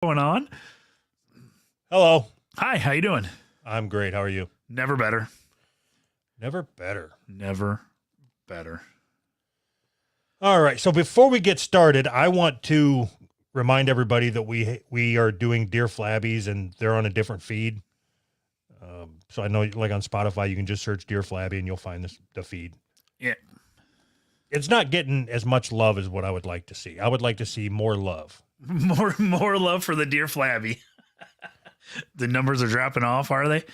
Going on? Hello. Hi, how you doing? I'm great. How are you? Never better. Never better. Never better. All right. So before we get started, I want to remind everybody that we are doing Dear Flabbies and they're on a different feed. So I know, like on Spotify, you can just search Dear Flabby and you'll find the feed. Yeah. It's not getting as much love as what I would like to see. I would like to see more love. More love for the Dear Flabby. The numbers are dropping off, are they?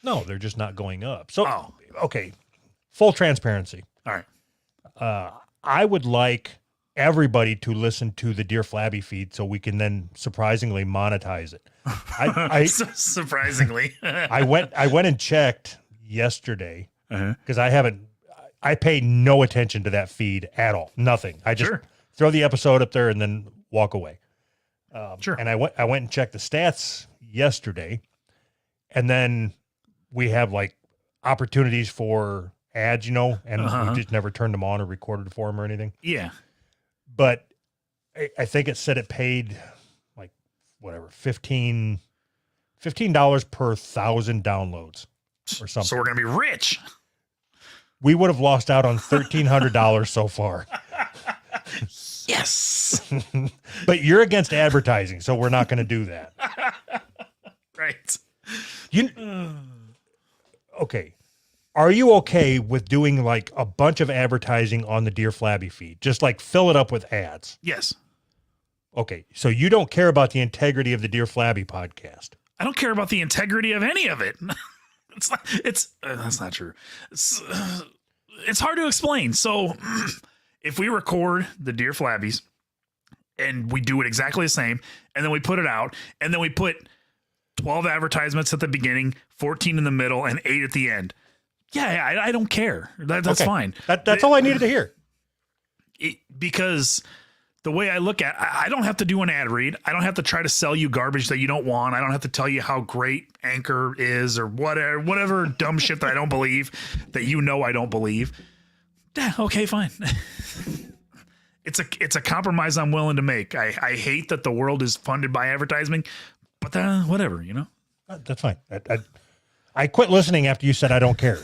No, they're just not going up. So, okay. Full transparency. All right. I would like everybody to listen to the Dear Flabby feed so we can then surprisingly monetize it. Surprisingly. I went and checked yesterday because I pay no attention to that feed at all. Nothing. I just throw the episode up there and then walk away. And I went and checked the stats yesterday, and then we have like opportunities for ads, and we just never turned them on or recorded for them or anything. Yeah. But I think it said it paid like whatever, $15 per 1,000 downloads or something. So we're going to be rich. We would have lost out on $1,300 so far. Yes. But you're against advertising, so we're not going to do that. Right. Okay. Are you okay with doing like a bunch of advertising on the Dear Flabby feed? Just like fill it up with ads. Yes. Okay. So you don't care about the integrity of the Dear Flabby podcast. I don't care about the integrity of any of it. That's not true. It's hard to explain. So if we record the Dear Flabbies and we do it exactly the same, and then we put it out, and then we put 12 advertisements at the beginning, 14 in the middle, and 8 at the end. Yeah, I don't care. That's fine. That's all I needed to hear. Because the way I look at it, I don't have to do an ad read. I don't have to try to sell you garbage that you don't want. I don't have to tell you how great Anchor is or whatever dumb shit that I don't believe that I don't believe. Yeah, okay, fine. It's a compromise I'm willing to make. I hate that the world is funded by advertising, but whatever, That's fine. I quit listening after you said I don't care.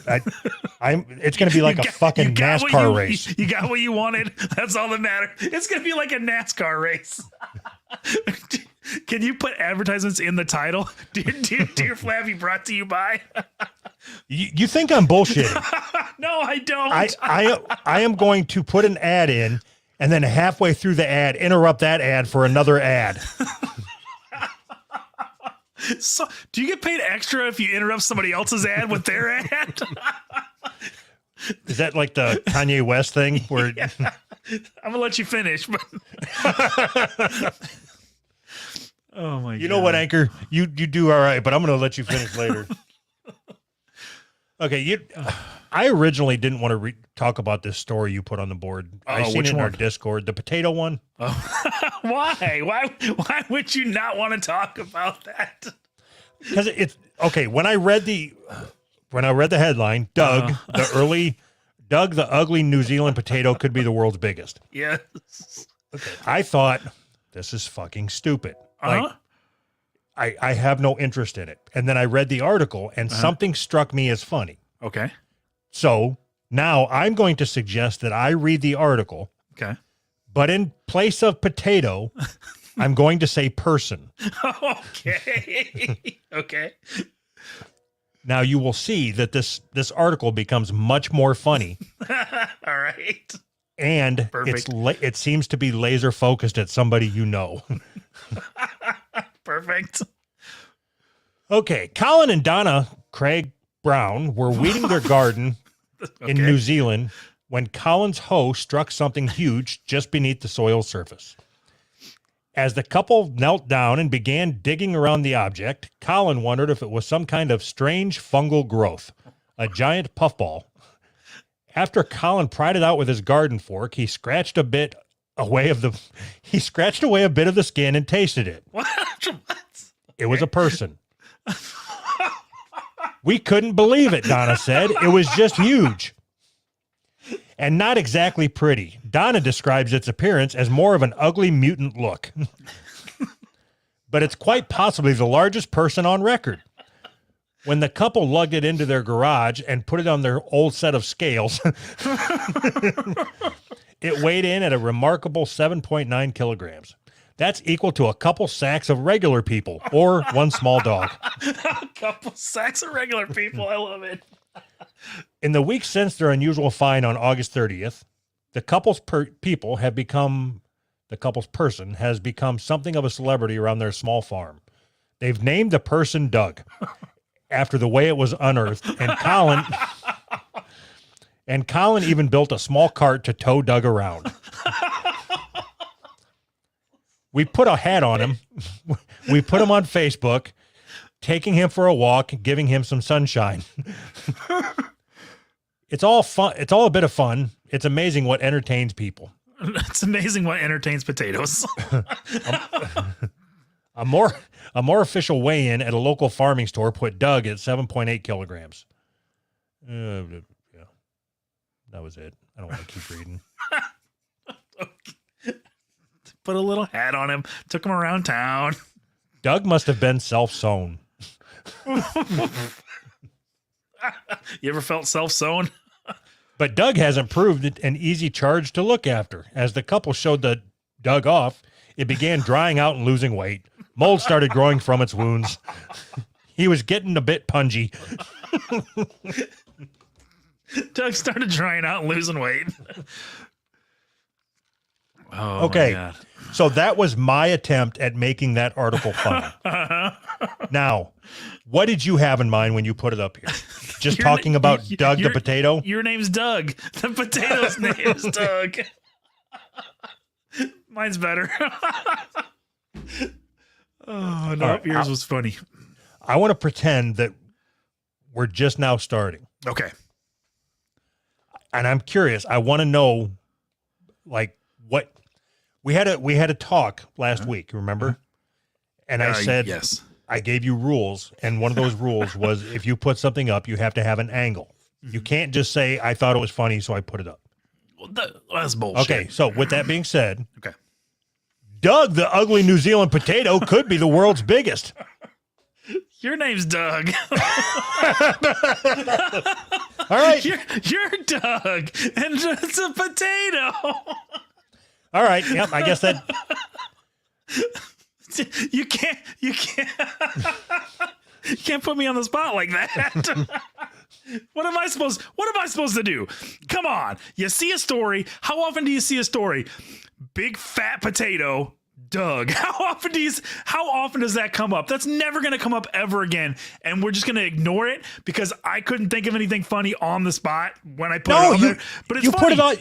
It's going to be like a fucking NASCAR race. You got what you wanted. That's all that matters. It's going to be like a NASCAR race. Can you put advertisements in the title? Dear Flabby, brought to you by. You think I'm bullshitting? No, I don't. I am going to put an ad in, and then halfway through the ad, interrupt that ad for another ad. So, do you get paid extra if you interrupt somebody else's ad with their ad? Is that like the Kanye West thing? Where yeah. I'm gonna let you finish. But oh my! You know what, Anchor? You do all right, but I'm gonna let you finish later. Okay, I originally didn't want to talk about this story you put on the board. I seen it in our Discord, the potato one. Oh. Why? Why would you not want to talk about that? Because it's okay. When I read the headline, Doug, the ugly New Zealand potato could be the world's biggest. Yes. Okay. I thought this is fucking stupid. Like, I have no interest in it. And then I read the article and something struck me as funny. Okay. So now I'm going to suggest that I read the article. Okay. But in place of potato, I'm going to say person. Okay. Okay. Now you will see that this article becomes much more funny. All right. And it seems to be laser focused at somebody you know. Perfect. Okay. Colin and Donna Craig Brown were weeding their garden in New Zealand when Colin's hoe struck something huge just beneath the soil surface. As the couple knelt down and began digging around the object, Colin wondered if it was some kind of strange fungal growth, a giant puffball. After Colin pried it out with his garden fork, he scratched away a bit of the skin and tasted it. What? It was a person. We couldn't believe it, Donna said. It was just huge. And not exactly pretty. Donna describes its appearance as more of an ugly mutant look. but it's quite possibly the largest person on record. When the couple lugged it into their garage and put it on their old set of scales, it weighed in at a remarkable 7.9 kilograms. That's equal to a couple sacks of regular people or one small dog. A couple sacks of regular people. I love it. In the weeks since their unusual find on August 30th, the couple's person has become something of a celebrity around their small farm. They've named the person Doug after the way it was unearthed, and Colin even built a small cart to tow Doug around. We put a hat on him. We put him on Facebook, taking him for a walk, giving him some sunshine. It's all fun. It's all a bit of fun. It's amazing what entertains people. It's amazing what entertains potatoes. A more official weigh-in at a local farming store put Doug at 7.8 kilograms. Yeah, that was it. I don't want to keep reading. Put a little hat on him. Took him around town. Doug must have been self-sewn. You ever felt self-sewn? But Doug hasn't proved it an easy charge to look after. As the couple showed the Doug off, it began drying out and losing weight. Mold started growing from its wounds. He was getting a bit pungy. Doug started drying out and losing weight. Oh, okay. my God. So that was my attempt at making that article funny. Now, what did you have in mind when you put it up here? Just talking about Doug the potato? Your name's Doug. The potato's name is Doug. Mine's better. Oh, no, right, yours was funny. I want to pretend that we're just now starting. Okay. And I'm curious. I want to know, like, what we had a talk last week, remember? And I said, yes. I gave you rules, and one of those rules was if you put something up, you have to have an angle. You can't just say, I thought it was funny, so I put it up. Well, that's bullshit. Okay, so with that being said, Okay. Doug, the ugly New Zealand potato, could be the world's biggest. Your name's Doug. All right. You're Doug, and it's a potato. All right. Yep. I guess that. You can't put me on the spot like that. What am I supposed to do? Come on. You see a story. How often do you see a story? Big fat potato, Doug. How often does that come up? That's never going to come up ever again. And we're just going to ignore it because I couldn't think of anything funny on the spot when I put it on there. But it's funny. Put it on.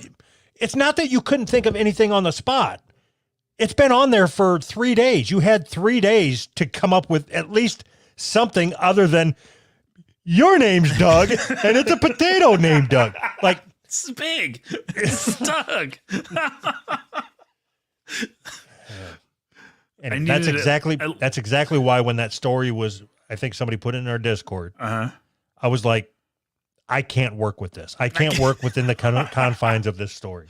It's not that you couldn't think of anything on the spot. It's been on there for 3 days. You had 3 days to come up with at least something other than your name's Doug and it's a potato named Doug. Like, it's big. It's Doug. And that's exactly why when that story was, I think somebody put it in our Discord. I was like, I can't work with this. I can't work within the confines of this story.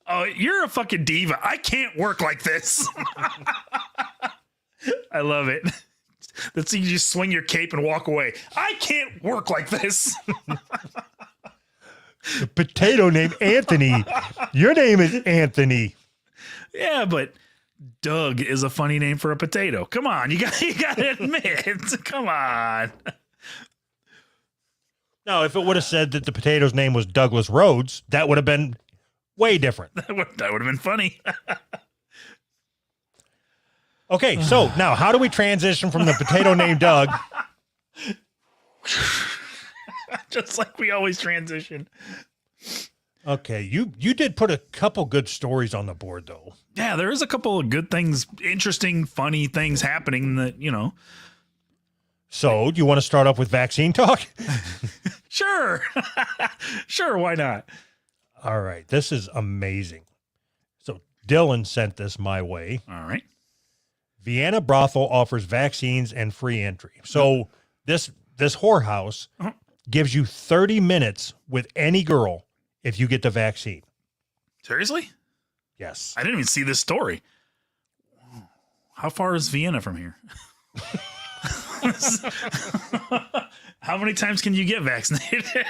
Oh, you're a fucking diva. I can't work like this. I love it. That's you just swing your cape and walk away. I can't work like this. The potato named Anthony. Your name is Anthony. Yeah, but Doug is a funny name for a potato. Come on, you got to admit. Come on. Now, if it would have said that the potato's name was Douglas Rhodes, that would have been way different. That would have been funny. Okay, so now how do we transition from the potato named Doug? Just like we always transition. Okay, you did put a couple good stories on the board, though. Yeah, there is a couple of good things, interesting, funny things happening that, you know. So, do you want to start off with vaccine talk? Sure. Sure, why not? All right, this is amazing. So, Dylan sent this my way. All right. Vienna brothel offers vaccines and free entry. So, this whorehouse gives you 30 minutes with any girl if you get the vaccine. Seriously? Yes. I didn't even see this story. How far is Vienna from here? How many times can you get vaccinated?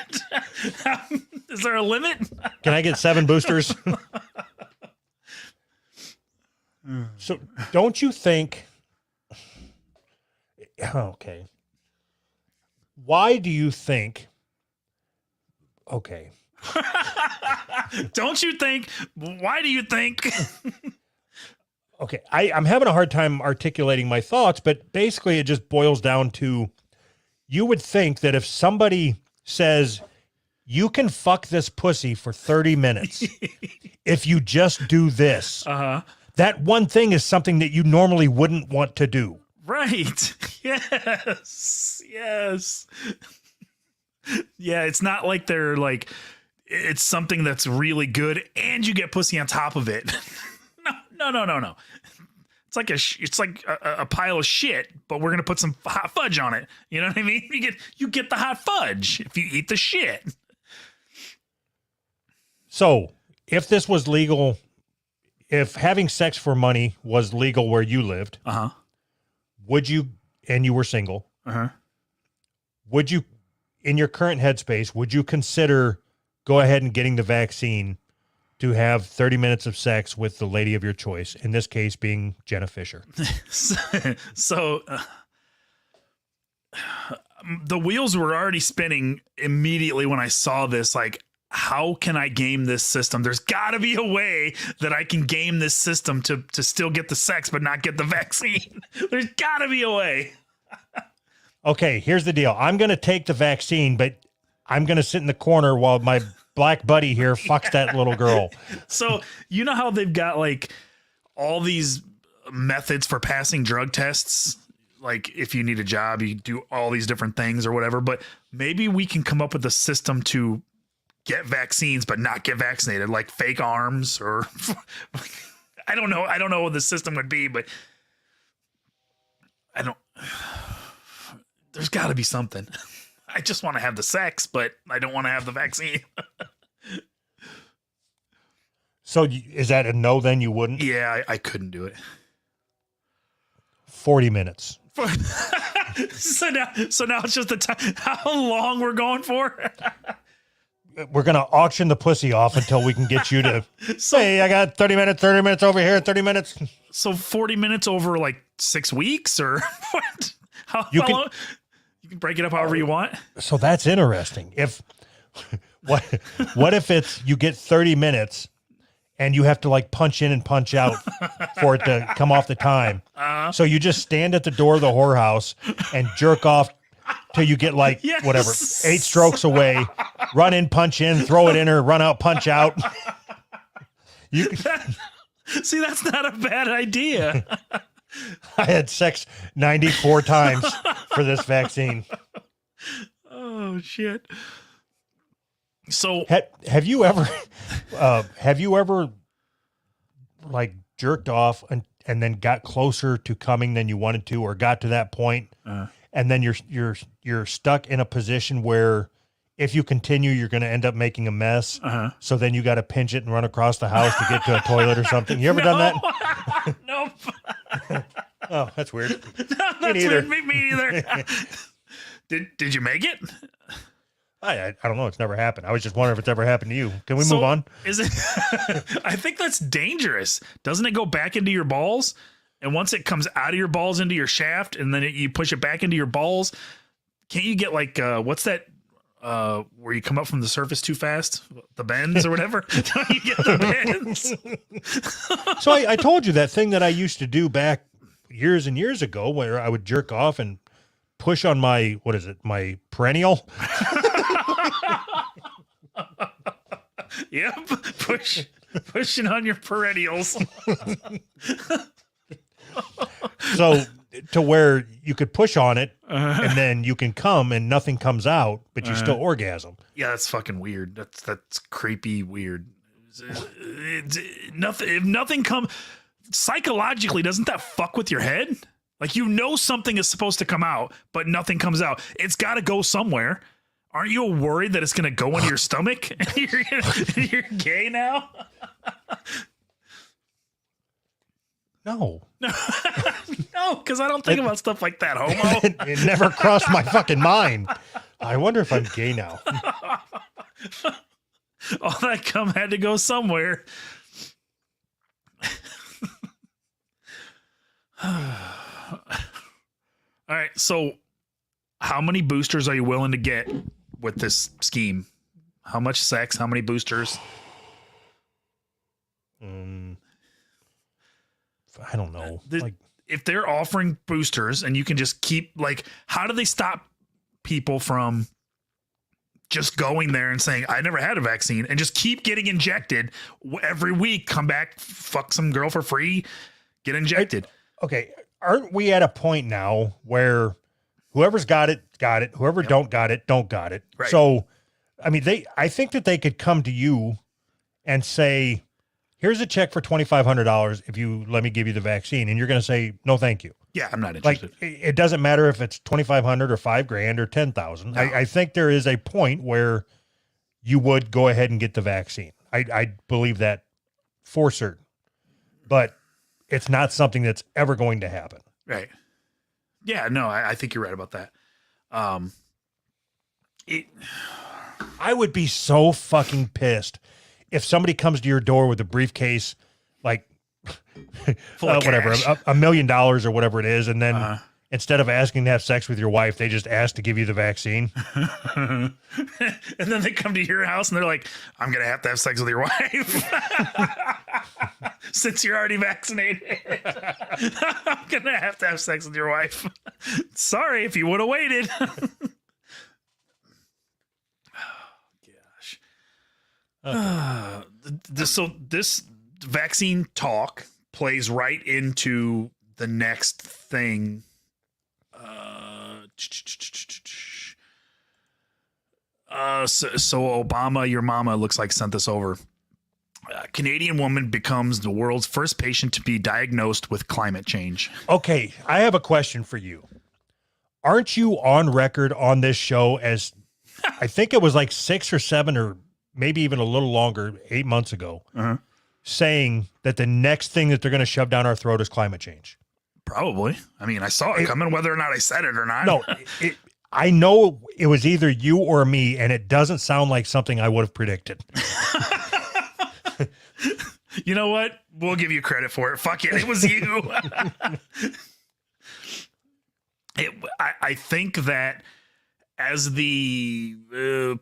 Is there a limit? Can I get 7 boosters? So don't you think, okay, why do you think, okay. Don't you think, why do you think? Okay, I'm having a hard time articulating my thoughts, but basically it just boils down to, you would think that if somebody says, you can fuck this pussy for 30 minutes if you just do this, that one thing is something that you normally wouldn't want to do. Right. Yes. Yes. Yeah, it's not like they're like, it's something that's really good and you get pussy on top of it. No. It's like a pile of shit, but we're gonna put some hot fudge on it. You know what I mean? You get the hot fudge if you eat the shit. So, if this was legal, if having sex for money was legal where you lived, would you, and you were single, would you, in your current headspace, would you consider go ahead and getting the vaccine to have 30 minutes of sex with the lady of your choice, in this case being Jenna Fisher? So the wheels were already spinning immediately when I saw this. Like, how can I game this system? There's got to be a way that I can game this system to still get the sex but not get the vaccine. There's got to be a way. Okay, here's the deal. I'm going to take the vaccine, but I'm going to sit in the corner while my black buddy here fucks that little girl. So, you know how they've got like all these methods for passing drug tests? Like, if you need a job, you do all these different things or whatever, but maybe we can come up with a system to get vaccines but not get vaccinated, like fake arms or I don't know what the system would be, but there's got to be something. I just want to have the sex, but I don't want to have the vaccine. So is that a no then? You wouldn't? Yeah, I couldn't do it. 40 minutes. So now it's just the time. How long we're going for? We're going to auction the pussy off until we can get you to say, I got 30 minutes over here, 30 minutes. So 40 minutes over like 6 weeks or what? How long? You can break it up however you want. So that's interesting. What if it's, you get 30 minutes and you have to like punch in and punch out for it to come off the time. So you just stand at the door of the whorehouse and jerk off till you get like whatever, 8 strokes away, run in, punch in, throw it in her, run out, punch out. See, that's not a bad idea. I had sex 94 times for this vaccine. Oh shit. So have you ever like jerked off and then got closer to coming than you wanted to, or got to that point, and then you're stuck in a position where if you continue, you're going to end up making a mess. So then you got to pinch it and run across the house to get to a toilet or something. You ever done that? Nope. Oh, that's weird. No, that's weird. Me neither. Did you make it? I don't know. It's never happened. I was just wondering if it's ever happened to you. Can we move on? Is it? I think that's dangerous. Doesn't it go back into your balls? And once it comes out of your balls into your shaft, and then you push it back into your balls, can't you get like what's that? Where you come up from the surface too fast, the bends or whatever. Don't you get the bends? So I told you that thing that I used to do back years and years ago, where I would jerk off and push on my, what is it? My perennial. Yep. Pushing on your perennials. So to where you could push on it and then you can come and nothing comes out, but you still orgasm. Yeah, that's fucking weird. That's creepy weird. If nothing comes psychologically, doesn't that fuck with your head? Like, you know something is supposed to come out, but nothing comes out. It's got to go somewhere. Aren't you worried that it's going to go into your stomach? you're, you're gay now? No. No, because I don't think about stuff like that, homo. It never crossed my fucking mind. I wonder if I'm gay now. All that cum had to go somewhere. All right, so how many boosters are you willing to get with this scheme? How much sex? How many boosters? I don't know. If they're offering boosters and you can just keep, like, how do they stop people from just going there and saying, I never had a vaccine, and just keep getting injected every week, come back, fuck some girl for free, get injected. Okay. Aren't we at a point now where whoever's got it, got it. Whoever don't got it, don't got it. Right. So, I mean, I think that they could come to you and say, here's a check for $2,500 if you let me give you the vaccine. And you're going to say, no, thank you. Yeah, I'm not interested. Like, it doesn't matter if it's $2,500 or $5,000 or $10,000. No. I think there is a point where you would go ahead and get the vaccine. I believe that for certain, but it's not something that's ever going to happen. Right. Yeah, no, I think you're right about that. I would be so fucking pissed if somebody comes to your door with a briefcase, like Full of whatever, cash. $1 million or whatever it is. And then instead of asking to have sex with your wife, they just ask to give you the vaccine. And then they come to your house and they're like, I'm going to have sex with your wife. Since you're already vaccinated. I'm going to have sex with your wife. Sorry if you would have waited. So this vaccine talk plays right into the next thing. So Obama, your mama, looks like sent this over. A Canadian woman becomes the world's first patient to be diagnosed with climate change. Okay, I have a question for you. Aren't you on record on this show as, I think it was like 6 or 7 or maybe even a little longer, 8 months ago, saying that the next thing that they're going to shove down our throat is climate change? Probably. I mean, I saw it coming, whether or not I said it or not. No, I know it was either you or me, and it doesn't sound like something I would have predicted. You know what? We'll give you credit for it. Fuck it. It was you. I think that as the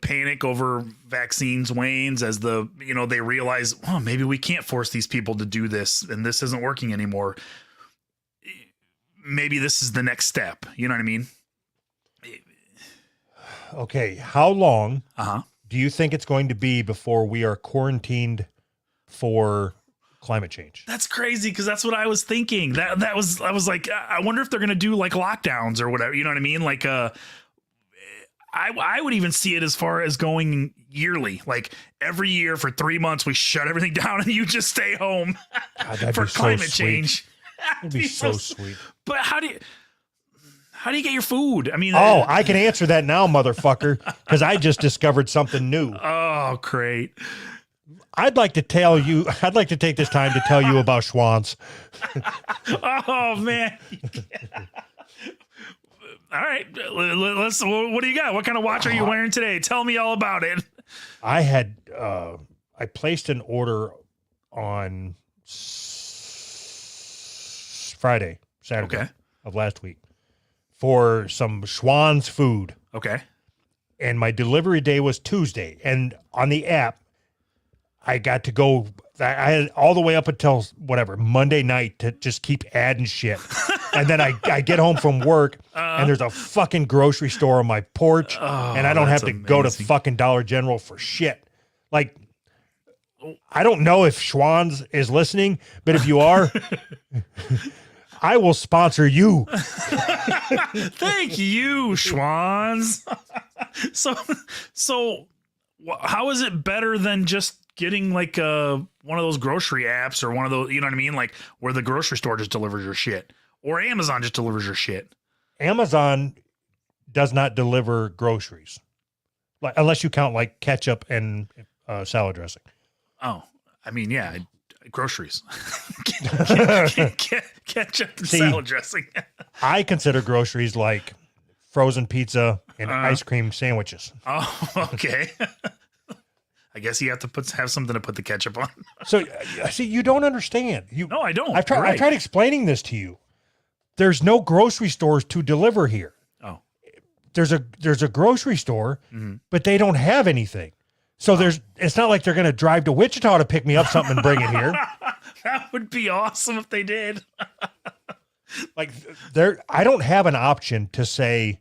panic over vaccines wanes, as they realize, oh, maybe we can't force these people to do this and this isn't working anymore. Maybe this is the next step. You know what I mean? Okay. How long Uh-huh. do you think it's going to be before we are quarantined for climate change? That's crazy, because that's what I was thinking. I was like, I wonder if they're gonna do like lockdowns or whatever. You know what I mean? Like, I would even see it as far as going yearly. Like every year for 3 months, we shut everything down and you just stay home for climate change. That'd be so sweet. But how do you get your food? I mean, I can answer that now, motherfucker, because I just discovered something new. Oh, great. I'd like to take this time to tell you about Schwann's. Oh, man. All right. What do you got? What kind of watch are you wearing today? Tell me all about it. I placed an order on Saturday of last week for some Schwann's food. Okay. And my delivery day was Tuesday. And on the app, I got to go, I had all the way up until Monday night to just keep adding shit. And then I get home from work and there's a fucking grocery store on my porch and I don't have to go to fucking Dollar General for shit. Like, I don't know if Schwann's is listening, but if you are, I will sponsor you. Thank you, Schwann's. So how is it better than just getting like one of those grocery apps or one of those, you know what I mean? Like where the grocery store just delivers your shit or Amazon just delivers your shit. Amazon does not deliver groceries, like unless you count like ketchup and salad dressing. Oh, I mean, yeah, Groceries. Ketchup and See, salad dressing. I consider groceries like frozen pizza and ice cream sandwiches. Oh, okay. I guess you have to have something to put the ketchup on. So, see, you don't understand. No, I don't. I've You're right. tried explaining this to you. There's no grocery stores to deliver here. Oh. There's a grocery store, but they don't have anything. So it's not like they're going to drive to Wichita to pick me up something and bring it here. That would be awesome if they did. Like I don't have an option to say,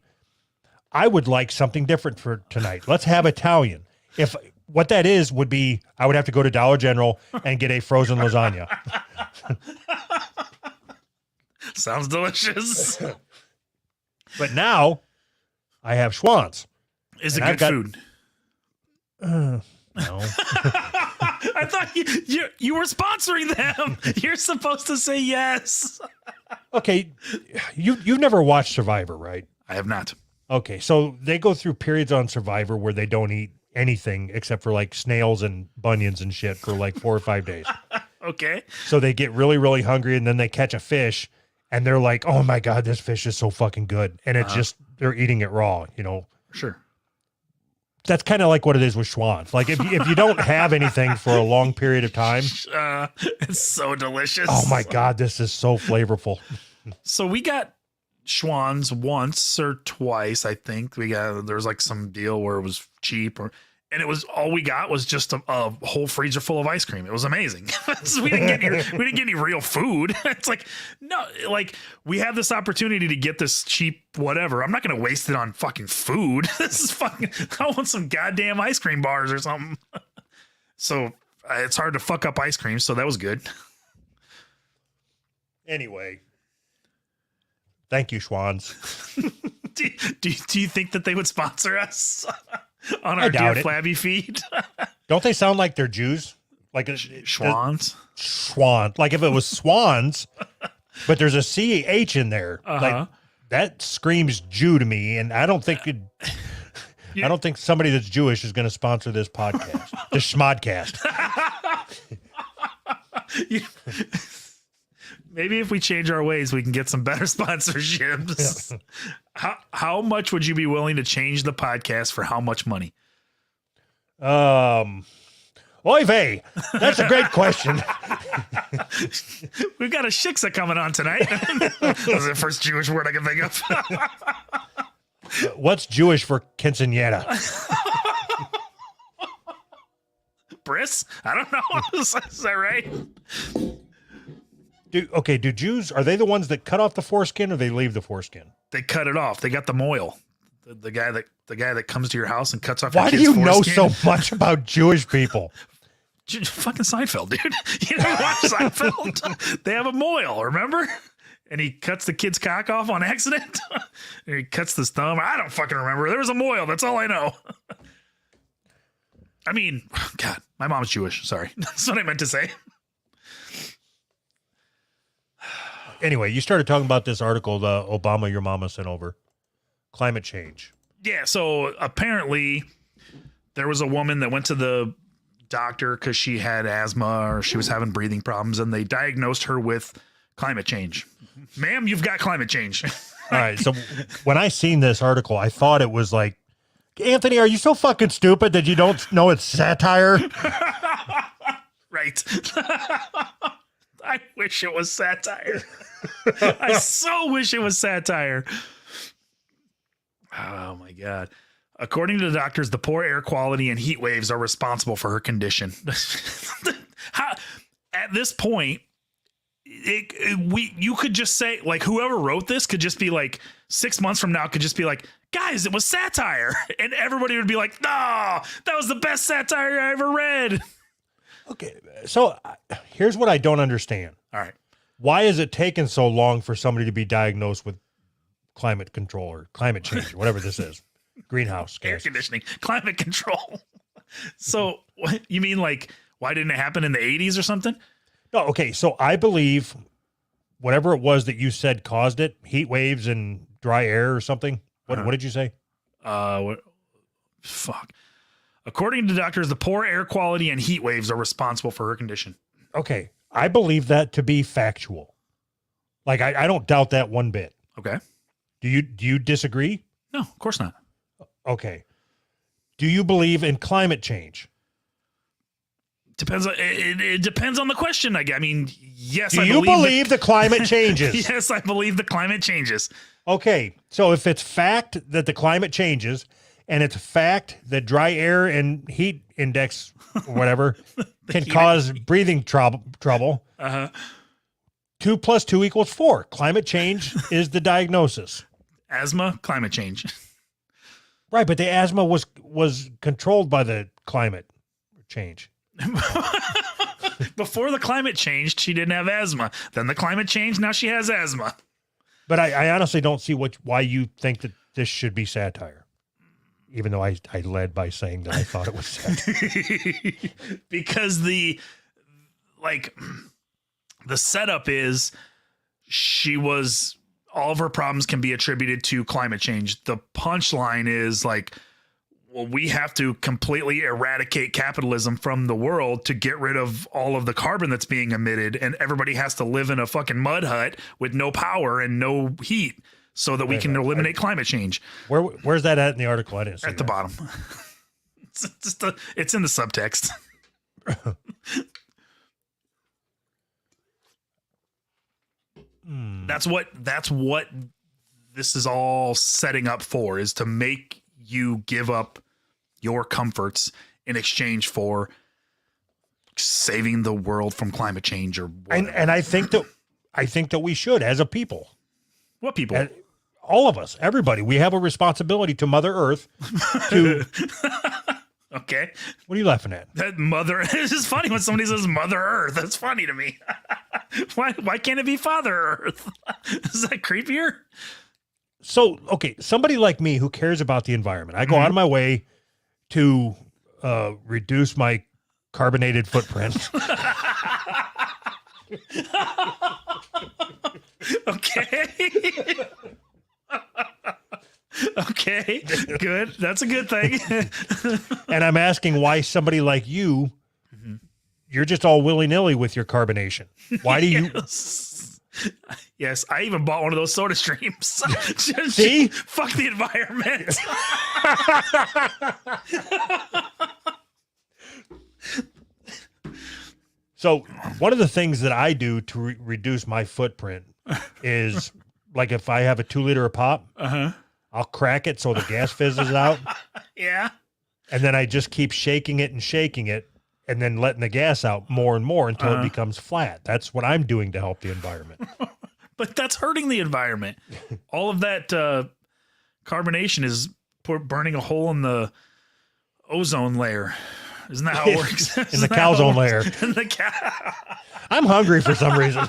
I would like something different for tonight. Let's have Italian. If what that is would be, I would have to go to Dollar General and get a frozen lasagna. Sounds delicious. But now I have Schwann's. Is it good food? No. I thought you were sponsoring them. You're supposed to say yes. Okay, you've never watched Survivor, right? I have not. Okay, so they go through periods on Survivor where they don't eat anything except for like snails and bunions and shit for like 4 or 5 days. Okay. So they get really, really hungry and then they catch a fish and they're like, oh my God, this fish is so fucking good. And it's just, they're eating it raw, you know? Sure. That's kind of like what it is with Schwann's. Like if you don't have anything for a long period of time. It's so delicious. Oh my God, this is so flavorful. So we got Schwann's once or twice, I think. There was like some deal where it was cheap, and it was all we got was just a whole freezer full of ice cream. It was amazing. So we didn't get any real food. It's like, no, like we have this opportunity to get this cheap whatever. I'm not going to waste it on fucking food. This is fucking, I want some goddamn ice cream bars or something. So it's hard to fuck up ice cream. So that was good. Anyway. Thank you, Schwann's. Do you think that they would sponsor us on our Dear Flabby feed? Don't they sound like they're Jews? Like Schwann's? Schwann. Like if it was Swans, but there's a CH in there. Like that screams Jew to me, and I don't think I don't think somebody that's Jewish is going to sponsor this podcast. This schmodcast. Maybe if we change our ways, we can get some better sponsorships. How much would you be willing to change the podcast for how much money? Oy vey. That's a great question. We've got a shiksa coming on tonight. That's the first Jewish word I can think of. What's Jewish for quinceañera? Bris? I don't know. Is that right? Do Jews, are they the ones that cut off the foreskin or they leave the foreskin? They cut it off. They got the moil. The guy that comes to your house and cuts off your kid's foreskin. Why do you know so so much about Jewish people? Fucking Seinfeld, dude. You never watch Seinfeld? They have a moil, remember? And he cuts the kid's cock off on accident. And he cuts his thumb. I don't fucking remember. There was a moil. That's all I know. I mean, God, my mom's Jewish. Sorry. That's what I meant to say. Anyway, you started talking about this article the Obama your mama sent over. Climate change. Yeah, so apparently there was a woman that went to the doctor because she had asthma or she was having breathing problems, and they diagnosed her with climate change. Ma'am, you've got climate change. All right, so when I seen this article, I thought it was like, Anthony, are you so fucking stupid that you don't know it's satire? Right. I wish it was satire. I so wish it was satire. Oh my God. According to the doctors, the poor air quality and heat waves are responsible for her condition. At this point, you could just say, like, whoever wrote this could just be like 6 months from now could just be like, guys, it was satire. And everybody would be like, no, that was the best satire I ever read. Okay, so here's what I don't understand. All right. Why is it taking so long for somebody to be diagnosed with climate control or climate change or whatever this is? Greenhouse gas. Air conditioning, climate control. So what, you mean like, why didn't it happen in the 80s or something? No, okay, so I believe whatever it was that you said caused it, heat waves and dry air or something. What did you say? Fuck. According to doctors, the poor air quality and heat waves are responsible for her condition. okay, I believe that to be factual. Like, I don't doubt that one bit. Okay. Do you disagree? No, of course not. Okay. Do you believe in climate change? Depends. It depends on the question. I mean, yes. Do you believe the climate changes? Yes, I believe the climate changes. Okay, so if it's fact that the climate changes, and it's fact that dry air and heat index, or whatever, can cause breathing trouble. 2 + 2 = 4. Climate change is the diagnosis. Asthma, climate change. Right, but the asthma was controlled by the climate change. Before the climate changed, she didn't have asthma. Then the climate changed. Now she has asthma. But I honestly don't see why you think that this should be satire. Even though I led by saying that I thought it was satire. Because the setup is all of her problems can be attributed to climate change. The punchline is like, well, we have to completely eradicate capitalism from the world to get rid of all of the carbon that's being emitted, and everybody has to live in a fucking mud hut with no power and no heat so that we can eliminate climate change. Where's that at in the article? I didn't see at the bottom. It's in the subtext. That's what this is all setting up for, is to make you give up your comforts in exchange for saving the world from climate change or whatever. And I think that we should, as a people. What people? All of us, everybody, we have a responsibility to Mother Earth to Okay. What are you laughing at? That mother it's just funny when somebody says Mother Earth. That's funny to me. Why can't it be Father Earth? Is that creepier? So, okay, somebody like me who cares about the environment, I go out of my way to reduce my carbonated footprint. Okay. Okay, good. That's a good thing. And I'm asking why somebody like you, you're just all willy-nilly with your carbonation. Why do you... Yes, I even bought one of those soda streams. See? Fuck the environment. So one of the things that I do to reduce my footprint is, like, if I have a 2 liter of pop, I'll crack it so the gas fizzes out. Yeah. And then I just keep shaking it and then letting the gas out more and more until it becomes flat. That's what I'm doing to help the environment. But that's hurting the environment. All of that carbonation is burning a hole in the ozone layer. Isn't that how it works? In the calzone layer. In the I'm hungry for some reason.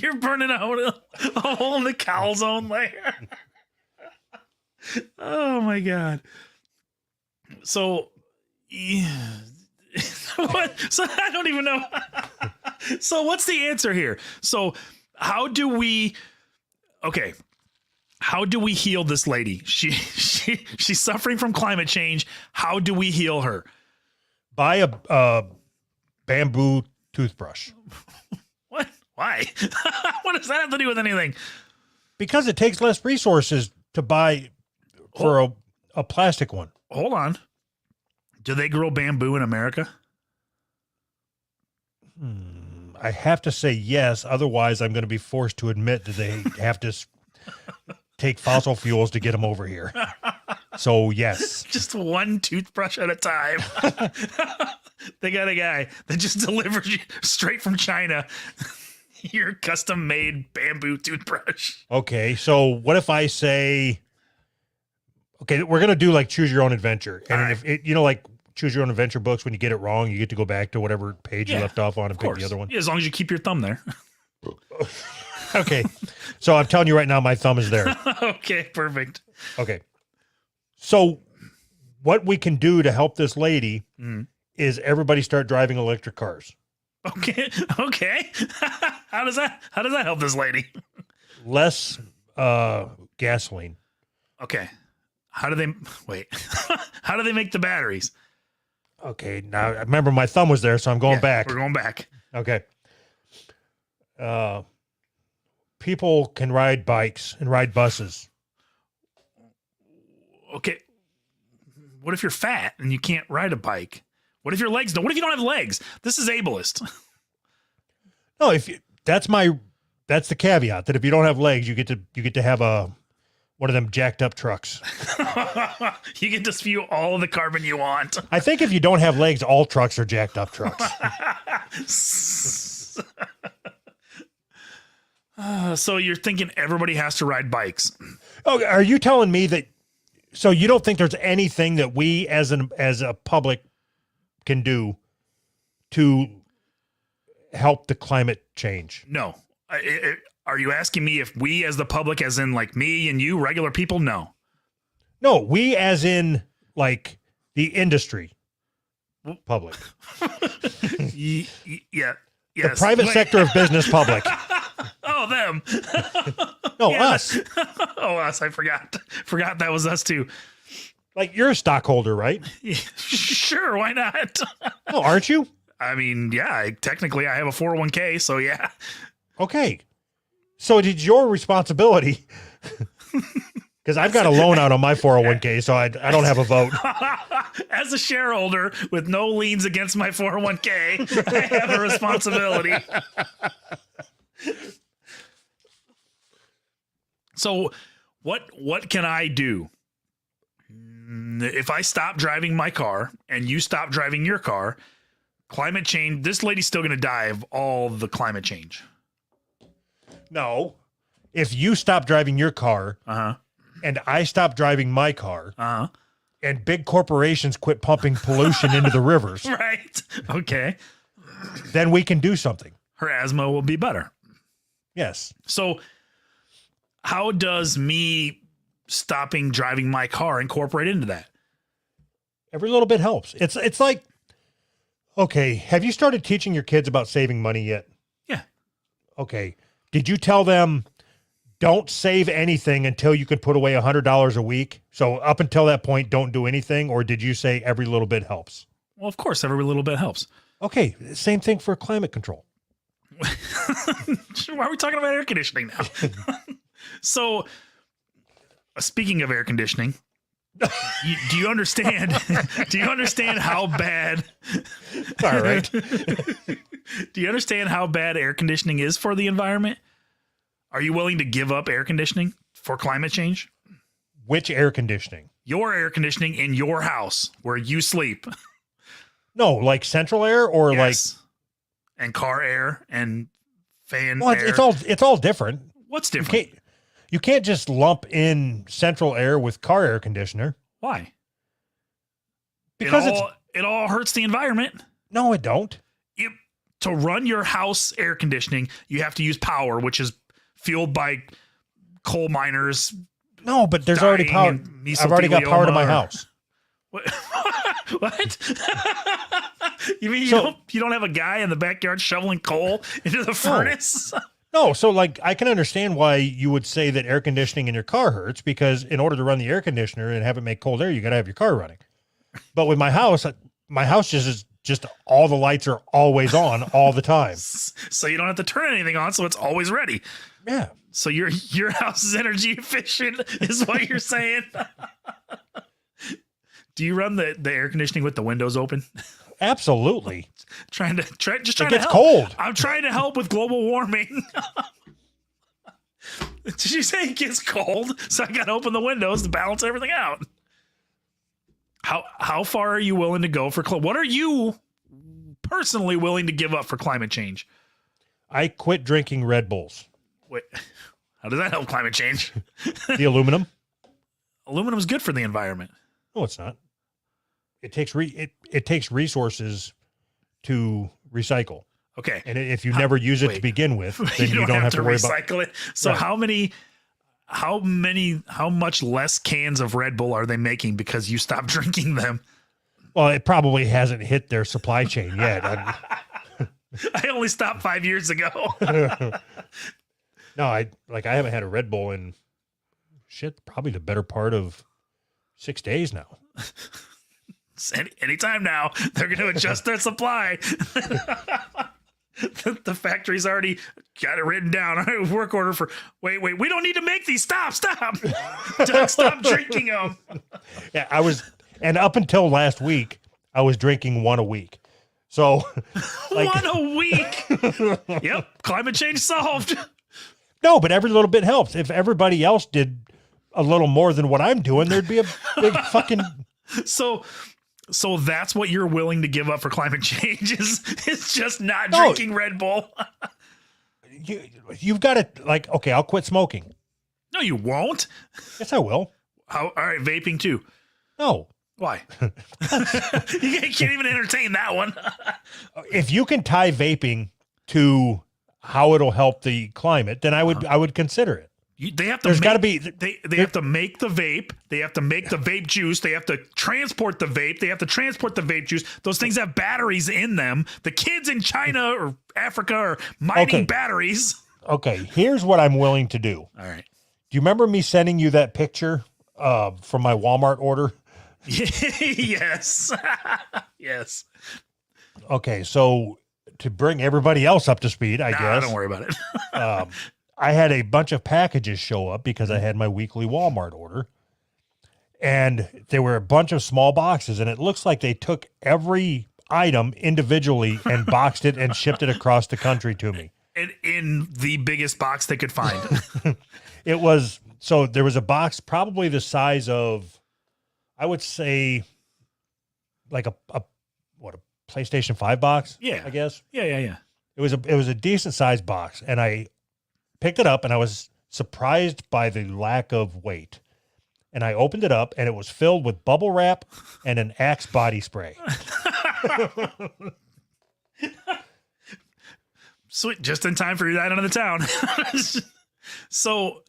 You're burning out a hole in the calzone layer. Oh my God. So, yeah. What? So I don't even know. So what's the answer here? So how do we heal this lady? She's suffering from climate change. How do we heal her? Buy a bamboo toothbrush. What? Why? What does that have to do with anything? Because it takes less resources to buy for a plastic one. Hold on. Do they grow bamboo in America? I have to say yes. Otherwise, I'm going to be forced to admit that they have to take fossil fuels to get them over here. So, yes. Just one toothbrush at a time. They got a guy that just delivers you straight from China your custom-made bamboo toothbrush. Okay, so what if I say, okay, we're going to do like Choose Your Own Adventure. And if it, like Choose Your Own Adventure books, when you get it wrong, you get to go back to whatever page you left off on and pick the other one. Yeah, as long as you keep your thumb there. Okay. So I'm telling you right now, my thumb is there. Okay, perfect. Okay. So what we can do to help this lady is everybody start driving electric cars. Okay. Okay. How does that help this lady? Less gasoline. Okay. How do they make the batteries? Okay, now I remember my thumb was there, so I'm going back. We're going back. Okay. People can ride bikes and ride buses. Okay. What if you're fat and you can't ride a bike? What if your legs don't? What if you don't have legs? This is ableist. No, that's the caveat, that if you don't have legs, you get to have one of them jacked up trucks. You can just spew all the carbon you want. I think if you don't have legs, all trucks are jacked up trucks. So you're thinking everybody has to ride bikes? Oh, are you telling me that? So you don't think there's anything that we as a public can do to help the climate change? No. Are you asking me if we as the public, as in like me and you, regular people? No. No, we as in like the industry public. Yeah. Yes. The private sector of business public. Oh, them. No, us. Oh, us. I forgot that was us too. Like, you're a stockholder, right? Yeah, sure, why not? No, aren't you? I mean, yeah, technically I have a 401k, so yeah. Okay. So it is your responsibility, because I've got a loan out on my 401k, so I don't have a vote. As a shareholder with no liens against my 401k, I have a responsibility. So what can I do? If I stop driving my car and you stop driving your car, climate change, this lady's still going to die of all the climate change. No. If you stop driving your car and I stop driving my car and big corporations quit pumping pollution into the rivers, Right. Okay. then we can do something. Her asthma will be better. Yes. So how does me stopping driving my car incorporate into that? Every little bit helps. It's like, okay, have you started teaching your kids about saving money yet? Yeah. Okay. Did you tell them don't save anything until you can put away $100 a week? So up until that point, don't do anything? Or did you say every little bit helps? Well, of course, every little bit helps. Okay. Same thing for climate control. Why are we talking about air conditioning now? So, speaking of air conditioning, do you understand? Do you understand how bad? All right. Do you understand how bad air conditioning is for the environment? Are you willing to give up air conditioning for climate change? Which air conditioning? Your air conditioning in your house where you sleep. No, like central air or Yes. And car air and fan like, air. well, it's all different. What's different? You can't just lump in central air with car air conditioner. Why? Because it all hurts the environment. No, it don't. To run your house air conditioning, you have to use power, which is fueled by coal miners. No, but there's already power. I've already got power to my house. What? What? You mean you don't have a guy in the backyard shoveling coal into the furnace? No, so like I can understand why you would say that air conditioning in your car hurts, because in order to run the air conditioner and have it make cold air, you got to have your car running. But with my house just all the lights are always on all the time. So you don't have to turn anything on, so it's always ready. Yeah. So your house is energy efficient, is what you're saying? Do you run the air conditioning with the windows open? Absolutely. Trying to It help. gets cold. I'm trying to help with global warming. Did you say it gets cold? So I got to open the windows to balance everything out. How far are you willing to go for what are you personally willing to give up for climate change? I quit drinking Red Bulls. Wait, how does that help climate change? The aluminum? Aluminum is good for the environment. No, it's not. It takes resources to recycle. Okay. And if you never use it to begin with, then you don't have to worry recycle about it. So right. how much less cans of Red Bull are they making because you stopped drinking them? Well, it probably hasn't hit their supply chain yet. I only stopped 5 years ago. No, I haven't had a Red Bull in probably the better part of 6 days now. Anytime now, they're going to adjust their supply. The factory's already got it written down on a work order for, wait, we don't need to make these. Stop. Doug, stop drinking them. Yeah, and up until last week, I was drinking one a week. So, like, one a week. Yep. Climate change solved. No, but every little bit helps. If everybody else did a little more than what I'm doing, there'd be a big fucking. So that's what you're willing to give up for climate change is just not drinking Red Bull. You've got to, like, okay, I'll quit smoking. No, you won't. Yes, I will. All right, vaping too. No. Why? You can't even entertain that one. If you can tie vaping to how it'll help the climate, then I would consider it. They have to. They have to make the vape. They have to make the vape juice. They have to transport the vape. They have to transport the vape juice. Those things have batteries in them. The kids in China or Africa are mining batteries. Okay, here's what I'm willing to do. All right. Do you remember me sending you that picture from my Walmart order? Yes. Yes. Okay, so to bring everybody else up to speed, I guess. Don't worry about it. I had a bunch of packages show up because I had my weekly Walmart order. And there were a bunch of small boxes, and it looks like they took every item individually and boxed it and shipped it across the country to me. In the biggest box they could find. It was, so there was a box probably the size of, I would say, like a PlayStation 5 box. Yeah. I guess. Yeah. It was a decent sized box, and I picked it up, and I was surprised by the lack of weight. And I opened it up, and it was filled with bubble wrap and an Axe body spray. Sweet, just in time for you that out of the town. So,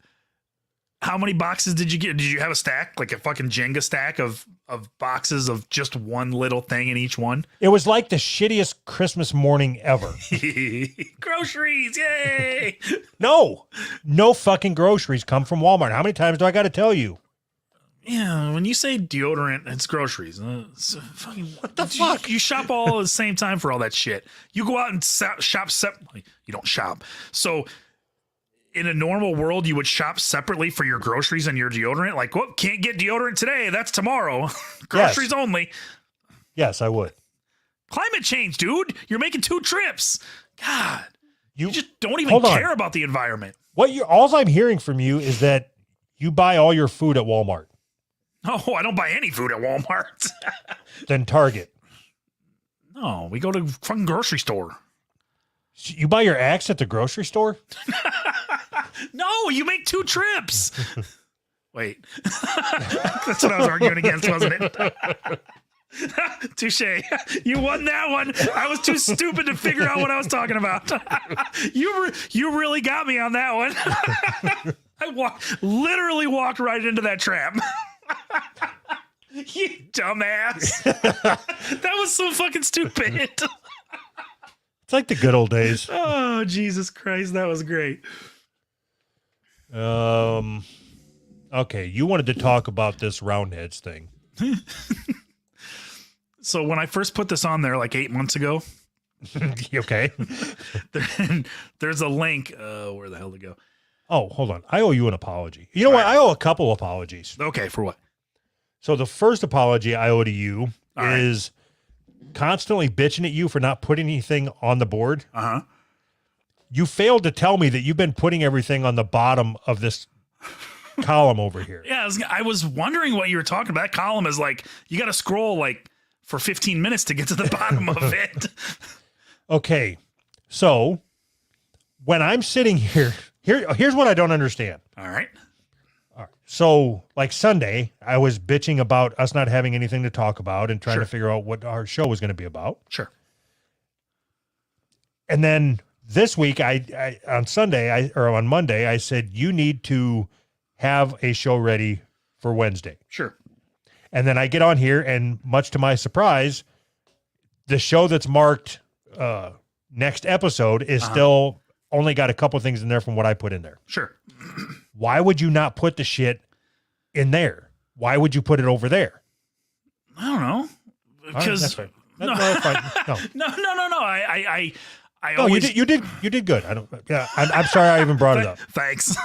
how many boxes did you get? Did you have a stack, like a fucking Jenga stack of boxes of just one little thing in each one? It was like the shittiest Christmas morning ever. Groceries, yay! No fucking groceries come from Walmart. How many times do I got to tell you? Yeah, when you say deodorant, it's groceries. It's fucking, what the fuck? You shop all at the same time for all that shit. You go out and shop separately. You don't shop. So, in a normal world, you would shop separately for your groceries and your deodorant. Like, what? Can't get deodorant today. That's tomorrow. Groceries only. Yes, I would. Climate change, dude. You're making 2 trips. God, you just don't even hold on. care about the environment. All I'm hearing from you is that you buy all your food at Walmart. No, I don't buy any food at Walmart. Then Target. No, we go to fucking grocery store. You buy your Axe at the grocery store? No, you make 2 trips. Wait. That's what I was arguing against, wasn't it? Touche. You won that one. I was too stupid to figure out what I was talking about. You really got me on that one. I literally walked right into that trap. You dumbass. That was so fucking stupid. It's like the good old days. Oh, Jesus Christ. That was great. Okay, you wanted to talk about this Roundheads thing. So when I first put this on there like 8 months ago, okay, there's a link. Where the hell to go? Oh, hold on. I owe you an apology. You know what? I owe a couple apologies. Okay, for what? So the first apology I owe to you is constantly bitching at you for not putting anything on the board. Uh-huh. You failed to tell me that you've been putting everything on the bottom of this column over here. Yeah, I was wondering what you were talking about. That column is like, you got to scroll like for 15 minutes to get to the bottom of it. Okay, so when I'm sitting here's what I don't understand. All right. So, like Sunday, I was bitching about us not having anything to talk about and trying to figure out what our show was going to be about. Sure. And then this week, I on Monday, I said, you need to have a show ready for Wednesday. Sure. And then I get on here, and much to my surprise, the show that's marked next episode is still only got a couple things in there from what I put in there. Sure. Why would you not put the shit in there? Why would you put it over there? I don't know. Because that's fine. That's fine. No. No. I No, always you did good. I don't. Yeah, I'm sorry I even brought it up. Thanks.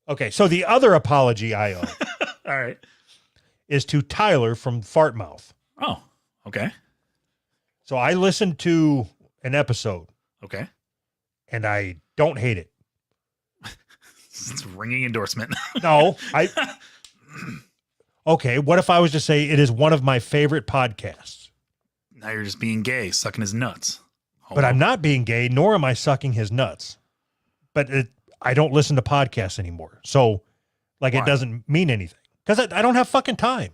Okay, so the other apology I owe All right. is to Tyler from Fartmouth. Oh, okay. So I listened to an episode Okay. and I don't hate it. It's a ringing endorsement. No, okay, what if I was to say it is one of my favorite podcasts? Now you're just being gay, sucking his nuts. But I'm not being gay, nor am I sucking his nuts. But I don't listen to podcasts anymore. So, like, Why? it doesn't mean anything. Because I don't have fucking time.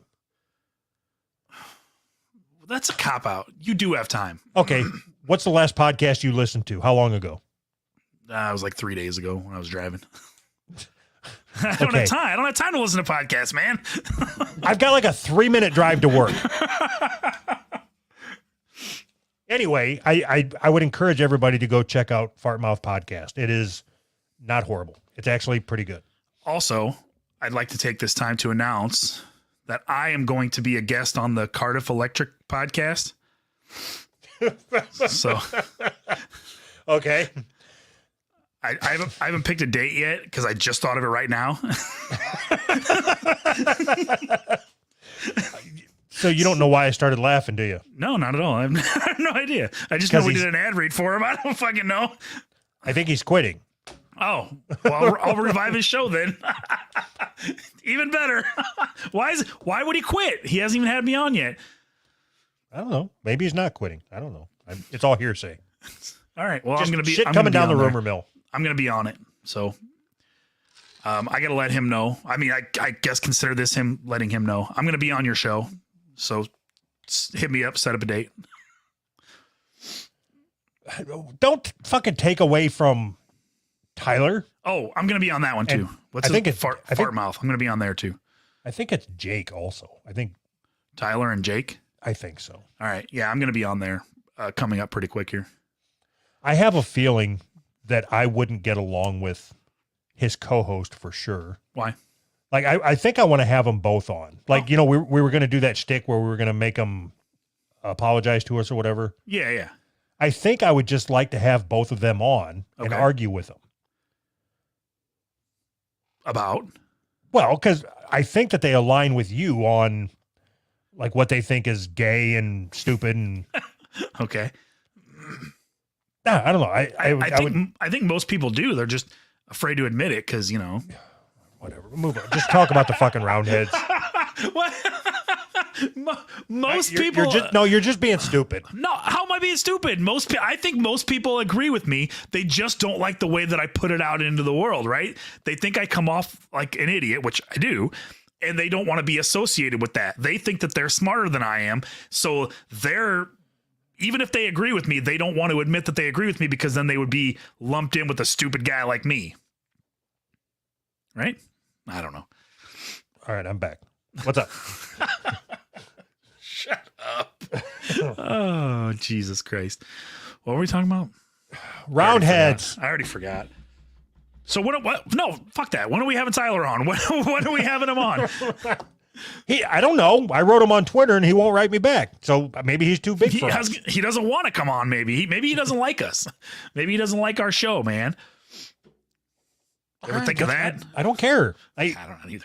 That's a cop-out. You do have time. Okay, what's the last podcast you listened to? How long ago? It was like 3 days ago when I was driving. I don't have time. I don't have time to listen to podcasts, man. I've got like a 3-minute drive to work. Anyway, I would encourage everybody to go check out Fartmouth Podcast. It is not horrible. It's actually pretty good. Also, I'd like to take this time to announce that I am going to be a guest on the Cardiff Electric podcast. So, okay. I haven't picked a date yet because I just thought of it right now. So you don't know why I started laughing, do you? No, not at all. I have no idea. I just know we did an ad read for him. I don't fucking know. I think he's quitting. Oh, well, I'll revive his show then. Even better. Why would he quit? He hasn't even had me on yet. I don't know. Maybe he's not quitting. I don't know. It's all hearsay. All right. Well, Just I'm going to be shit I'm coming gonna be down the on there. rumor mill. I'm going to be on it. So I got to let him know. I mean, I guess consider this him letting him know. I'm going to be on your show. So hit me up, set up a date. Don't fucking take away from Tyler. Oh, I'm going to be on that one too. I think it's Fartmouth. I'm going to be on there too. I think it's Jake also. I think Tyler and Jake. I think so. All right. Yeah, I'm going to be on there coming up pretty quick here. I have a feeling that I wouldn't get along with his co-host for sure. Why? Like, I think I want to have them both on. Like, you know, we were going to do that shtick where we were going to make them apologize to us or whatever. Yeah. I think I would just like to have both of them on and Okay. argue with them. About? Well, because I think that they align with you on like what they think is gay and stupid and Okay. nah, I don't know. I think most people do. They're just afraid to admit it because, you know. Whatever. Move on. Just talk about the fucking roundheads. What? Most people. You're just being stupid. No, how am I being stupid? I think most people agree with me. They just don't like the way that I put it out into the world, right? They think I come off like an idiot, which I do, and they don't want to be associated with that. They think that they're smarter than I am, so even if they agree with me, they don't want to admit that they agree with me because then they would be lumped in with a stupid guy like me. Right? I don't know. All right, I'm back. What's up? Shut up. Oh, Jesus Christ. What were we talking about? Roundheads. I already forgot. So what? No, fuck that. When are we having Tyler on? When are we having him on? I don't know. I wrote him on Twitter and he won't write me back. So maybe he's too big for us. He doesn't want to come on. Maybe he doesn't like us. Maybe he doesn't like our show, man. Ever think of that? I don't care. I don't know either.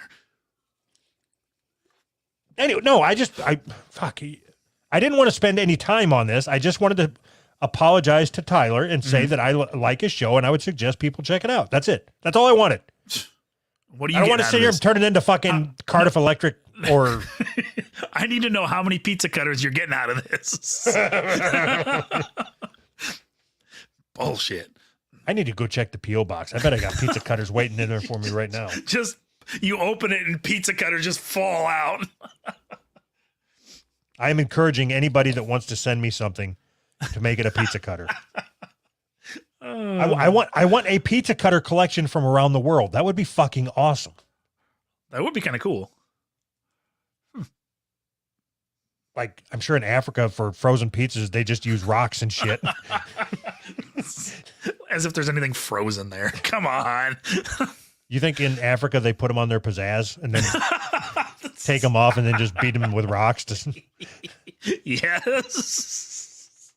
Anyway, no, I didn't want to spend any time on this. I just wanted to apologize to Tyler and say that I like his show and I would suggest people check it out. That's it. That's all I wanted. What do you? I don't want to sit here and turn it into fucking Cardiff Electric or. I need to know how many pizza cutters you're getting out of this. Bullshit. I need to go check the P.O. box. I bet I got pizza cutters waiting in there for me right now. Just you open it and pizza cutters just fall out. I am encouraging anybody that wants to send me something to make it a pizza cutter. I want a pizza cutter collection from around the world. That would be fucking awesome. That would be kind of cool. Like, I'm sure in Africa for frozen pizzas, they just use rocks and shit. As if there's anything frozen there. Come on. You think in Africa they put them on their pizzazz and then take them off and then just beat them with rocks. Yes.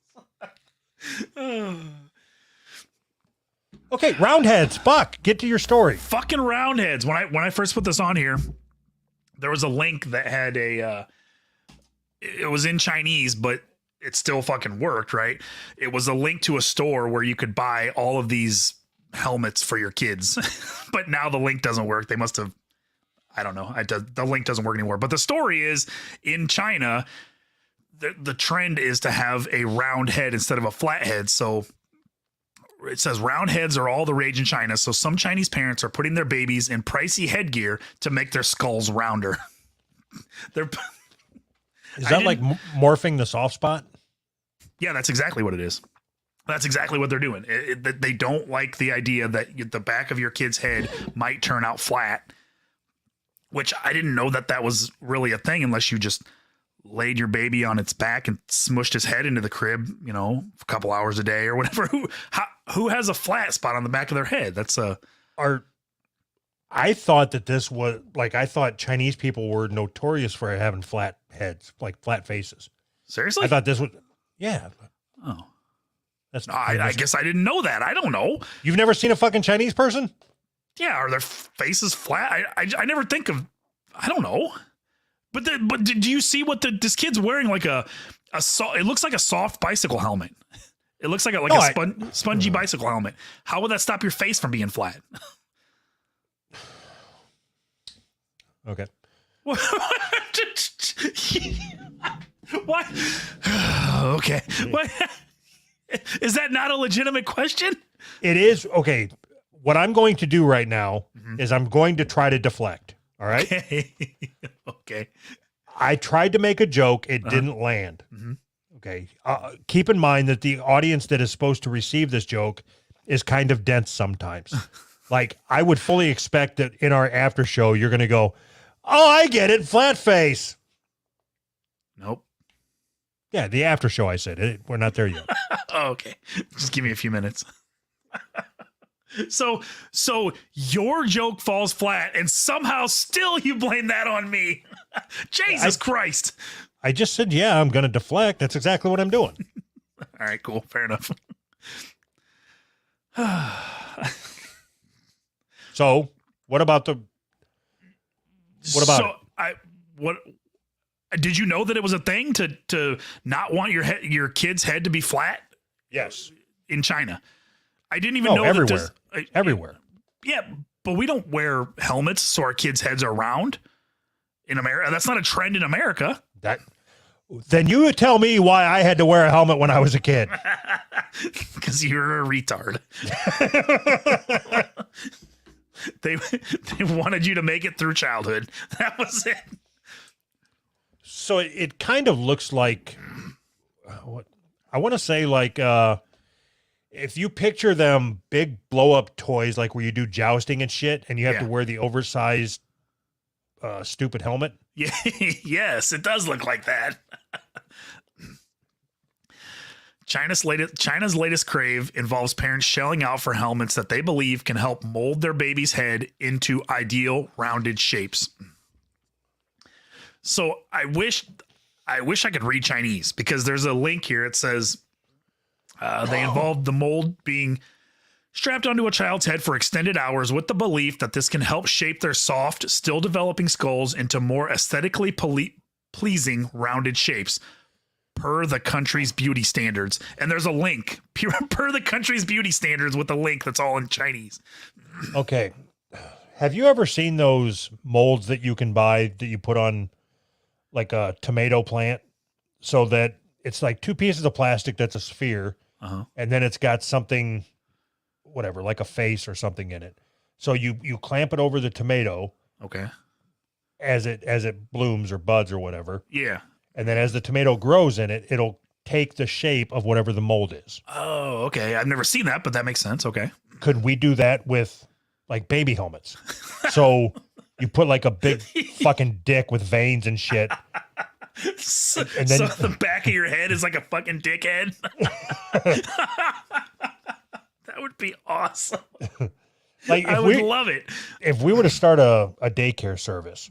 Okay, Roundheads. Buck, get to your story. Fucking Roundheads. When I first put this on here, there was a link that had a it was in Chinese, but it still fucking worked, right? It was a link to a store where you could buy all of these helmets for your kids. But now the link doesn't work. They must have, I don't know. The link doesn't work anymore. But the story is, in China, the trend is to have a round head instead of a flat head. So it says round heads are all the rage in China. So some Chinese parents are putting their babies in pricey headgear to make their skulls rounder. Is that like morphing the soft spot? Yeah, that's exactly what it is. That's exactly what they're doing. They don't like the idea that the back of your kid's head might turn out flat, which I didn't know that was really a thing unless you just laid your baby on its back and smushed his head into the crib, a couple hours a day or whatever. Who has a flat spot on the back of their head? I thought that this was I thought Chinese people were notorious for having flat heads, like flat faces. Seriously? I thought this was, yeah. Oh. That's I guess I didn't know that. I don't know. You've never seen a fucking Chinese person? Yeah, are their faces flat? I never think of, I don't know. But do you see what this kid's wearing? Like it looks like a soft bicycle helmet. It looks like a spongy bicycle helmet. How would that stop your face from being flat? Okay. What? Okay. What? Is that not a legitimate question? It is. Okay. What I'm going to do right now is I'm going to try to deflect. All right. Okay. Okay. I tried to make a joke. It didn't land. Mm-hmm. Okay. Keep in mind that the audience that is supposed to receive this joke is kind of dense sometimes. Like, I would fully expect that in our after show, you're going to go, oh, I get it. Flat face. Nope. Yeah, the after show, I said. We're not there yet. Oh, okay. Just give me a few minutes. So your joke falls flat and somehow still you blame that on me. Jesus Christ. I just said, yeah, I'm going to deflect. That's exactly what I'm doing. All right, cool. Fair enough. So what about it? What did you know that it was a thing to not want your kid's head to be flat? Yes. In China. I didn't even know everywhere. That everywhere. Yeah, but we don't wear helmets so our kids' heads are round in America. That's not a trend in America. Then you would tell me why I had to wear a helmet when I was a kid. Because you're a retard. They wanted you to make it through childhood. That was it. So it kind of looks like what I want to say, like if you picture them big blow up toys, like where you do jousting and shit, and you have to wear the oversized stupid helmet. Yeah, yes, it does look like that. China's latest crave involves parents shelling out for helmets that they believe can help mold their baby's head into ideal rounded shapes. So I wish I could read Chinese, because there's a link here. It says they involve the mold being strapped onto a child's head for extended hours with the belief that this can help shape their soft, still developing skulls into more aesthetically pleasing rounded shapes per the country's beauty standards. And there's a link per the country's beauty standards with a link that's all in Chinese. Okay. Have you ever seen those molds that you can buy that you put on like a tomato plant, so that it's like two pieces of plastic that's a sphere, and then it's got something, whatever, like a face or something in it. So you clamp it over the tomato. Okay. As it blooms or buds or whatever. Yeah. And then as the tomato grows in it, it'll take the shape of whatever the mold is. Oh, okay. I've never seen that, but that makes sense. Okay. Could we do that with like baby helmets? So you put like a big fucking dick with veins and shit. So the back of your head is like a fucking dickhead. That would be awesome. Like I would love it. If we were to start a daycare service,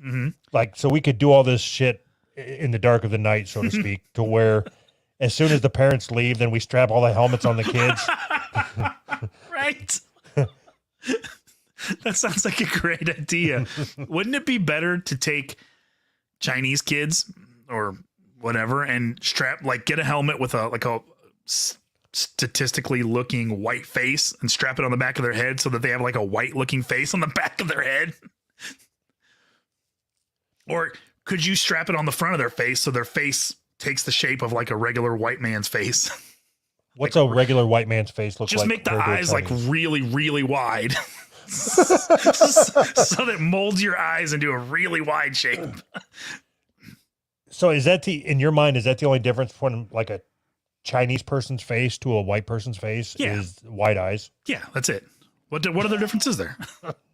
like so we could do all this shit in the dark of the night, so to speak, to where as soon as the parents leave, then we strap all the helmets on the kids. Right. That sounds like a great idea. Wouldn't it be better to take Chinese kids or whatever and get a helmet with a statistically looking white face and strap it on the back of their head so that they have like a white looking face on the back of their head? Or could you strap it on the front of their face so their face takes the shape of like a regular white man's face? What's a regular white man's face look like? Just make the eyes like really, really wide. So that molds your eyes into a really wide shape. So is that in your mind, is that the only difference between like a Chinese person's face to a white person's face is white eyes? Yeah, that's it. What other difference is there?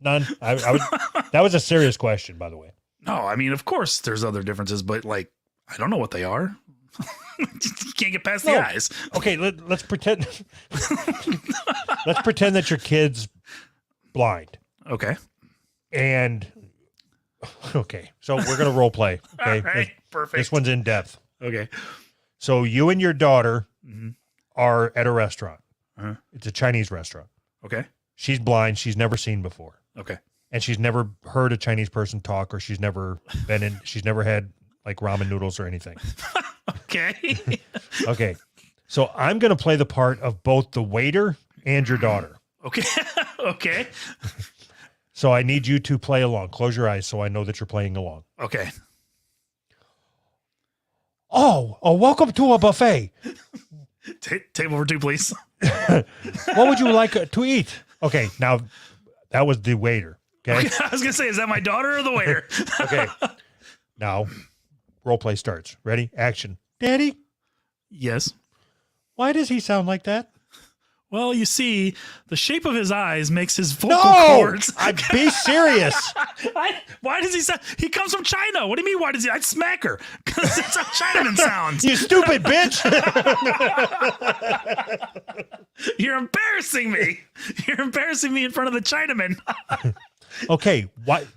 None. That was a serious question, by the way. No, I mean, of course there's other differences, but like, I don't know what they are. You can't get past the eyes. Okay, let's pretend. Let's pretend that your kid's blind. Okay. And okay, so we're gonna role play. Okay, all right, perfect. This one's in depth. Okay. So you and your daughter are at a restaurant. Uh-huh. It's a Chinese restaurant. Okay. She's blind. She's never seen before. Okay. And she's never heard a Chinese person talk, or she's never had like ramen noodles or anything. Okay. Okay. So I'm going to play the part of both the waiter and your daughter. Okay. Okay. So I need you to play along. Close your eyes so I know that you're playing along. Okay. Oh, welcome to a buffet. Table for two, please. What would you like to eat? Okay. Now that was the waiter. Okay. I was going to say, is that my daughter or the waiter? Okay. Now role play starts. Ready? Action. Daddy, Yes. why does he sound like that? Well, you see, the shape of his eyes makes his vocal cords. Be serious. Why does he sound? He comes from China. What do you mean? Why does he? I'd smack her because that's how Chinaman sounds. You stupid bitch. You're embarrassing me. You're embarrassing me in front of the Chinaman. Okay,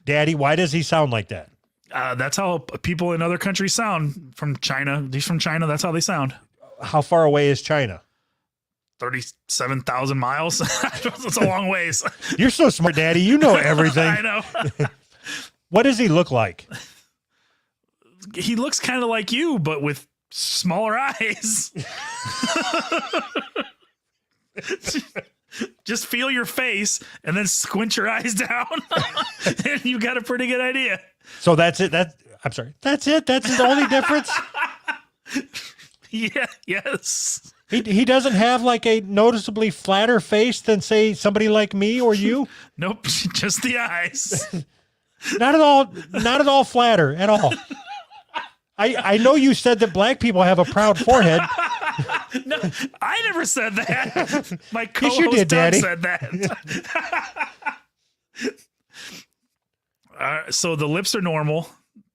Daddy, why does he sound like that? That's how people in other countries sound from China. He's from China. That's how they sound. How far away is China? 37,000 miles. That's a long ways. You're so smart, Daddy. You know everything. I know. What does he look like? He looks kind of like you, but with smaller eyes. Just feel your face and then squint your eyes down, and you got a pretty good idea. So that's it. I'm sorry. That's it. That's his only difference. Yeah. Yes. He doesn't have like a noticeably flatter face than say somebody like me or you. Nope. Just the eyes. Not at all. Not at all flatter at all. I know you said that black people have a proud forehead. No, I never said that. My co-host you did, Doug Daddy. said that. So the lips are normal.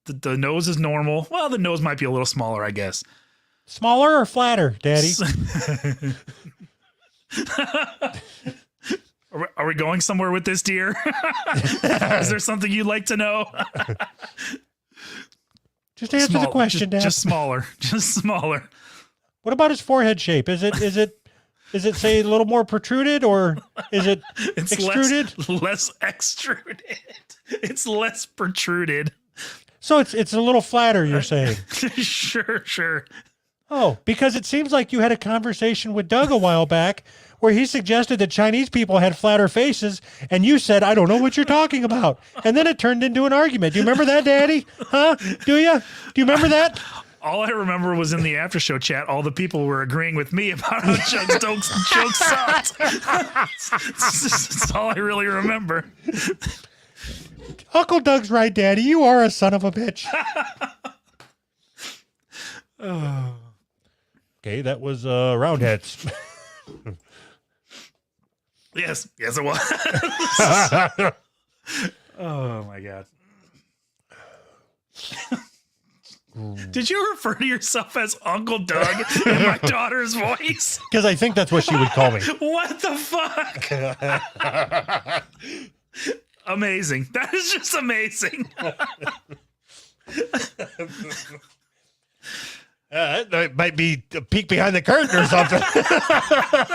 The nose is normal. Well, the nose might be a little smaller, I guess. Smaller or flatter, Daddy? Are we going somewhere with this, dear? Is there something you'd like to know? Just answer the question, Dad. Just smaller. Just smaller. What about his forehead shape? Is it say a little more protruded or is it extruded? Less extruded. It's less protruded. So it's a little flatter, you're saying? Sure. Oh, because it seems like you had a conversation with Doug a while back where he suggested that Chinese people had flatter faces, and you said, I don't know what you're talking about. And then it turned into an argument. Do you remember that, Daddy? Huh? Do you? Do you remember that? All I remember was in the after show chat, all the people were agreeing with me about how jokes sucked. That's all I really remember. Uncle Doug's right, Daddy. You are a son of a bitch. Okay, that was Roundheads. Yes, it was. Oh my God. Did you refer to yourself as Uncle Doug in my daughter's voice? Because I think that's what she would call me. What the fuck? Amazing. That is just amazing. That might be a peek behind the curtain or something.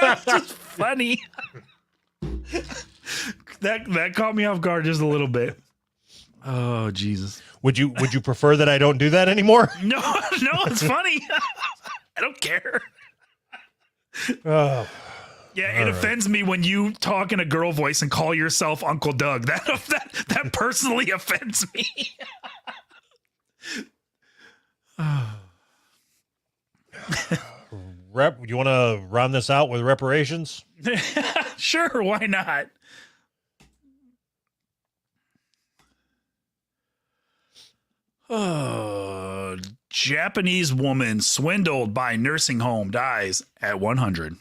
That's just funny. That caught me off guard just a little bit. Oh, Jesus. Would you prefer that I don't do that anymore? No, it's funny. I don't care. Oh, Yeah, it offends me when you talk in a girl voice and call yourself Uncle Doug. That personally offends me. You want to round this out with reparations? Sure, why not? Japanese woman swindled by nursing home dies at 100.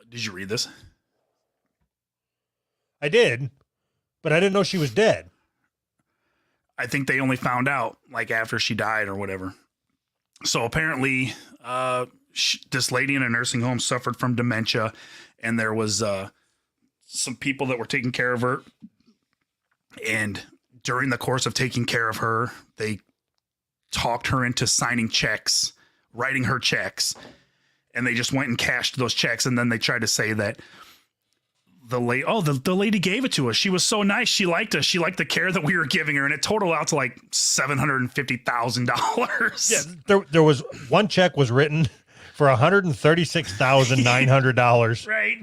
Did you read this? I did, but I didn't know she was dead. I think they only found out like after she died or whatever. So apparently, this lady in a nursing home suffered from dementia, and there was some people that were taking care of her. And during the course of taking care of her, they talked her into signing checks, writing her checks, and they just went and cashed those checks. And then they tried to say that the lady gave it to us. She was so nice. She liked us. She liked the care that we were giving her. And it totaled out to like $750,000. Yeah, there was one check was written for $136,900. Right.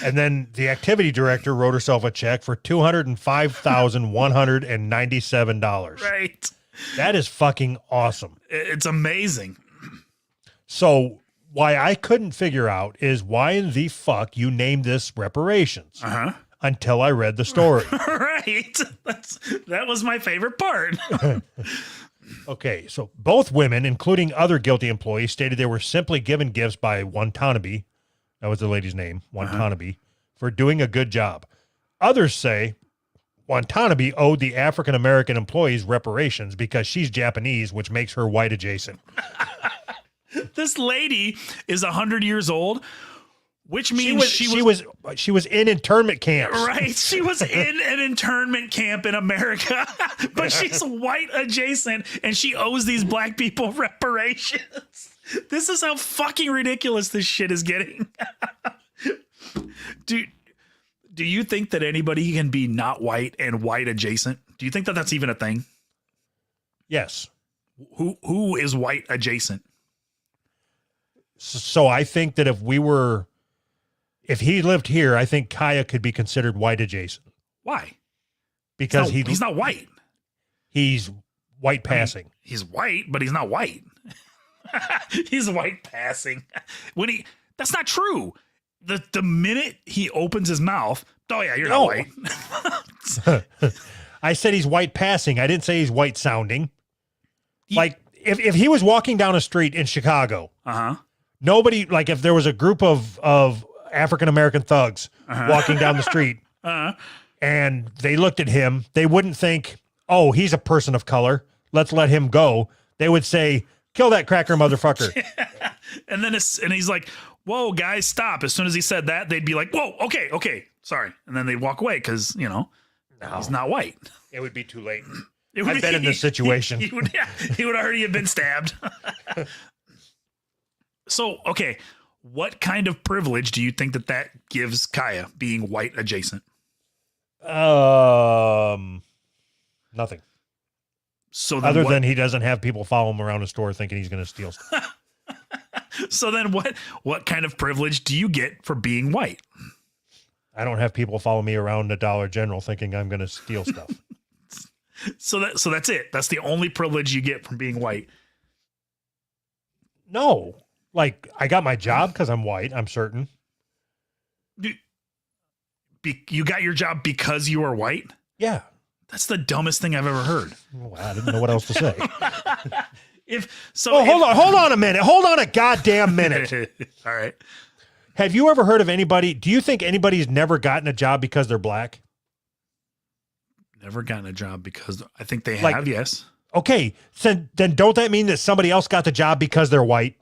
And then the activity director wrote herself a check for $205,197. Right. That is fucking awesome. It's amazing. So why I couldn't figure out is why in the fuck you named this reparations until I read the story. Right. That was my favorite part. Okay, so both women, including other guilty employees, stated they were simply given gifts by Watanabe. That was the lady's name, Watanabe, for doing a good job. Others say Watanabe owed the African-American employees reparations because she's Japanese, which makes her white adjacent. This lady is 100 years old, which means she was in internment camps. Right. She was in an internment camp in America, but she's white adjacent and she owes these black people reparations. This is how fucking ridiculous this shit is getting. Do you think that anybody can be not white and white adjacent? Do you think that that's even a thing? Yes. Who is white adjacent? So I think that if he lived here, I think Kaya could be considered white adjacent. Why? Because he's not white. He's white passing. He's white, but he's not white. He's white passing. That's not true. The minute he opens his mouth, oh yeah, you're not white. I said he's white passing. I didn't say he's white sounding. Like if he was walking down a street in Chicago, nobody, like if there was a group of African-American thugs walking down the street and they looked at him, they wouldn't think, oh, he's a person of color, let's let him go. They would say, kill that cracker motherfucker. And then he's like, whoa, guys, stop. As soon as he said that, they'd be like, whoa, okay, sorry. And then they'd walk away because, he's not white. It would be too late. I've been in this situation. He would already have been stabbed. So, okay, what kind of privilege do you think that gives Kaya being white adjacent? Nothing. So then other than he doesn't have people follow him around the store thinking he's going to steal stuff. So then what kind of privilege do you get for being white? I don't have people follow me around the Dollar General thinking I'm going to steal stuff. So that's it. That's the only privilege you get from being white. No. Like, I got my job because I'm white, I'm certain. You got your job because you are white? Yeah. That's the dumbest thing I've ever heard. Well, I didn't know what else to say. Hold on a minute. Hold on a goddamn minute. All right. Have you ever heard of anybody? Do you think anybody's never gotten a job because they're black? Never gotten a job because I think they have, yes. Okay, so then don't that mean that somebody else got the job because they're white?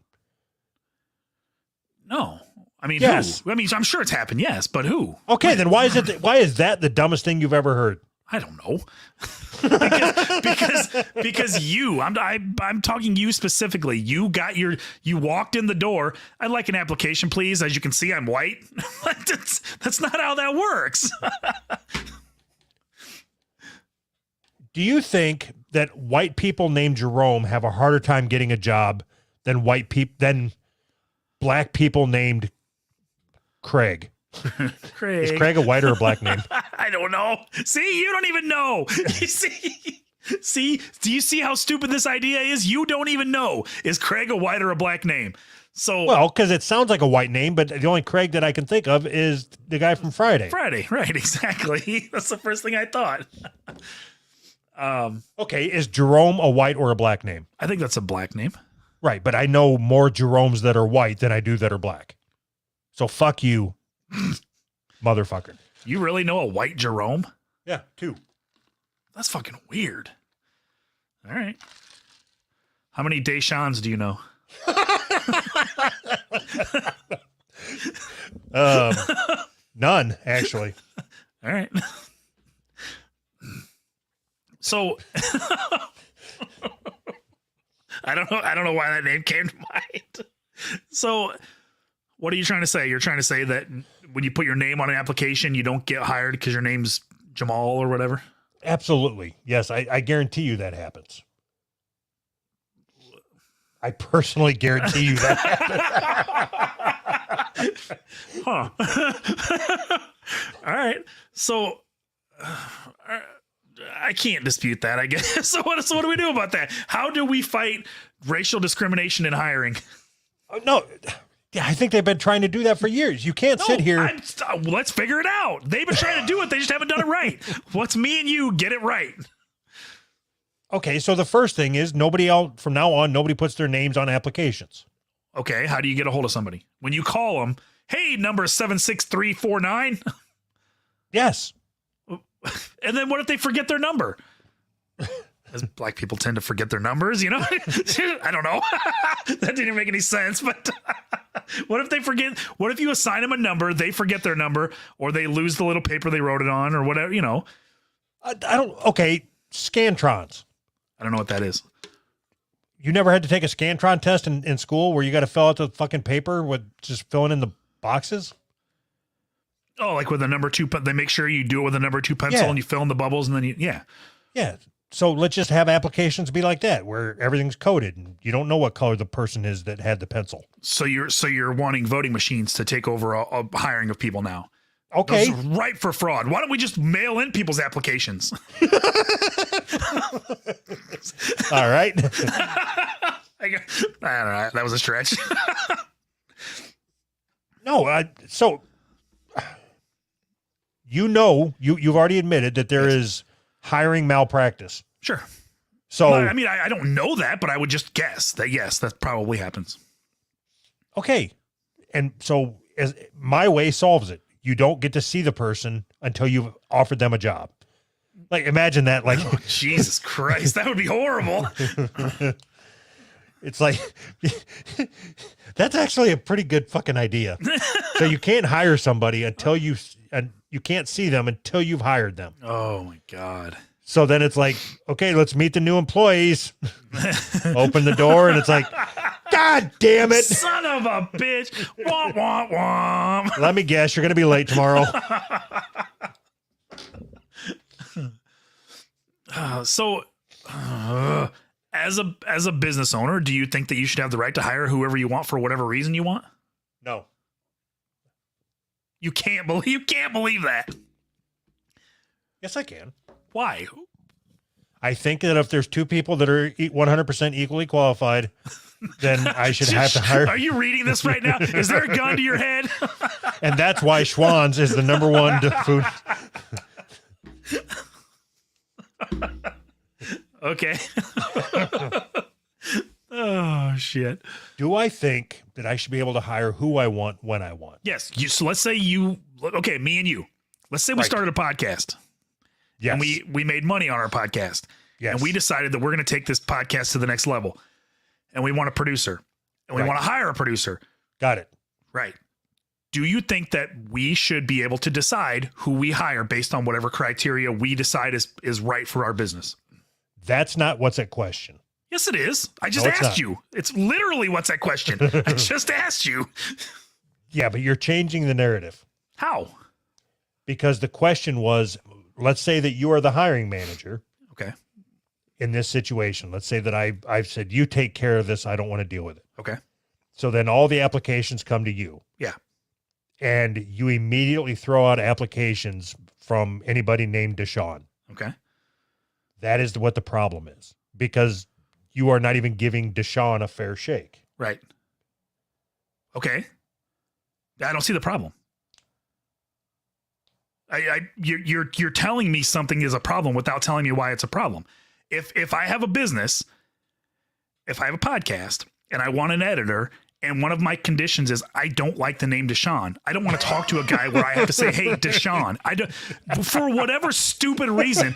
No. I mean, Yes. who? I mean, I'm sure it's happened, yes, but who? Okay, then why is that the dumbest thing you've ever heard? I don't know. because you, I'm talking you specifically. You walked in the door. I'd like an application, please. As you can see, I'm white. That's not how that works. Do you think that white people named Jerome have a harder time getting a job than black people named Craig? Craig. Is Craig a white or a black name? I don't know. See, you don't even know. You see, do you see how stupid this idea is? You don't even know. Is Craig a white or a black name? So well, because it sounds like a white name, but the only Craig that I can think of is the guy from Friday. Friday, right? Exactly. That's the first thing I thought. Okay, is Jerome a white or a black name? I think that's a black name. Right, but I know more Jeromes that are white than I do that are black. So fuck you, motherfucker. You really know a white Jerome? Yeah, 2. That's fucking weird. All right. How many Deschamps do you know? None, actually. All right. So I don't know why that name came to mind. So what are you trying to say? You're trying to say that when you put your name on an application, you don't get hired because your name's Jamal or whatever? Absolutely. Yes, I guarantee you that happens. I personally guarantee you that happens. Huh. All right. So I can't dispute that, I guess. So what do we do about that? How do we fight racial discrimination in hiring? No, yeah, I think they've been trying to do that for years. You can't sit here. Let's figure it out. They've been trying to do it. They just haven't done it right. What's me and you get it right? Okay, so the first thing is from now on, nobody puts their names on applications. Okay, how do you get a hold of somebody? When you call them, hey, number 76349. Yes. And then what if they forget their number? As black people tend to forget their numbers, you know? I don't know. That didn't make any sense, but what if they forget? What if you assign them a number, they forget their number, or they lose the little paper they wrote it on, or whatever, you know? Okay, Scantrons. I don't know what that is. You never had to take a Scantron test in school where you got to fill out the fucking paper with just filling in the boxes? Oh, like with a number 2, they make sure you do it with a number 2 pencil and you fill in the bubbles and then yeah. So let's just have applications be like that where everything's coded and you don't know what color the person is that had the pencil. So you're wanting voting machines to take over a hiring of people now. Okay. Those are ripe for fraud. Why don't we just mail in people's applications? All right. I don't know. That was a stretch. No, so you've already admitted that there is hiring malpractice. Sure. So well, I mean, I don't know that, but I would just guess that yes, that probably happens. Okay. And so as my way solves it. You don't get to see the person until you've offered them a job. Like, imagine that. Like, oh, Jesus Christ, that would be horrible. It's like, that's actually a pretty good fucking idea. So you can't hire somebody until you can't see them until you've hired them. Oh my God. So then it's like, okay, let's meet the new employees. Open the door and it's like, God damn it. Son of a bitch. Womp, womp, womp. Let me guess, you're going to be late tomorrow. As a business owner, do you think that you should have the right to hire whoever you want for whatever reason you want? No. You can't believe that. Yes, I can. Why? I think that if there's 2 people that are 100% equally qualified, then I should have to hire. Are you reading this right now? Is there a gun to your head? And that's why Schwann's is the number 1 food. Okay. Oh, shit. Do I think that I should be able to hire who I want when I want? Yes. So let's say me and you. Let's say we started a podcast. Yes. And we made money on our podcast. Yes. And we decided that we're going to take this podcast to the next level. And we want a producer. And we want to hire a producer. Got it. Right. Do you think that we should be able to decide who we hire based on whatever criteria we decide is right for our business? That's not what's at question. Yes, it is. I just asked you. It's literally what's at question. I just asked you. Yeah, but you're changing the narrative. How? Because the question was, let's say that you are the hiring manager. Okay. In this situation, let's say that I've said, you take care of this. I don't want to deal with it. Okay. So then all the applications come to you. Yeah. And you immediately throw out applications from anybody named Deshaun. Okay. That is what the problem is, because you are not even giving Deshaun a fair shake. Right. Okay. I don't see the problem. You're telling me something is a problem without telling me why it's a problem. If I have a business, if I have a podcast and I want an editor, and one of my conditions is I don't like the name Deshaun. I don't want to talk to a guy where I have to say, "Hey, Deshaun." I don't, for whatever stupid reason.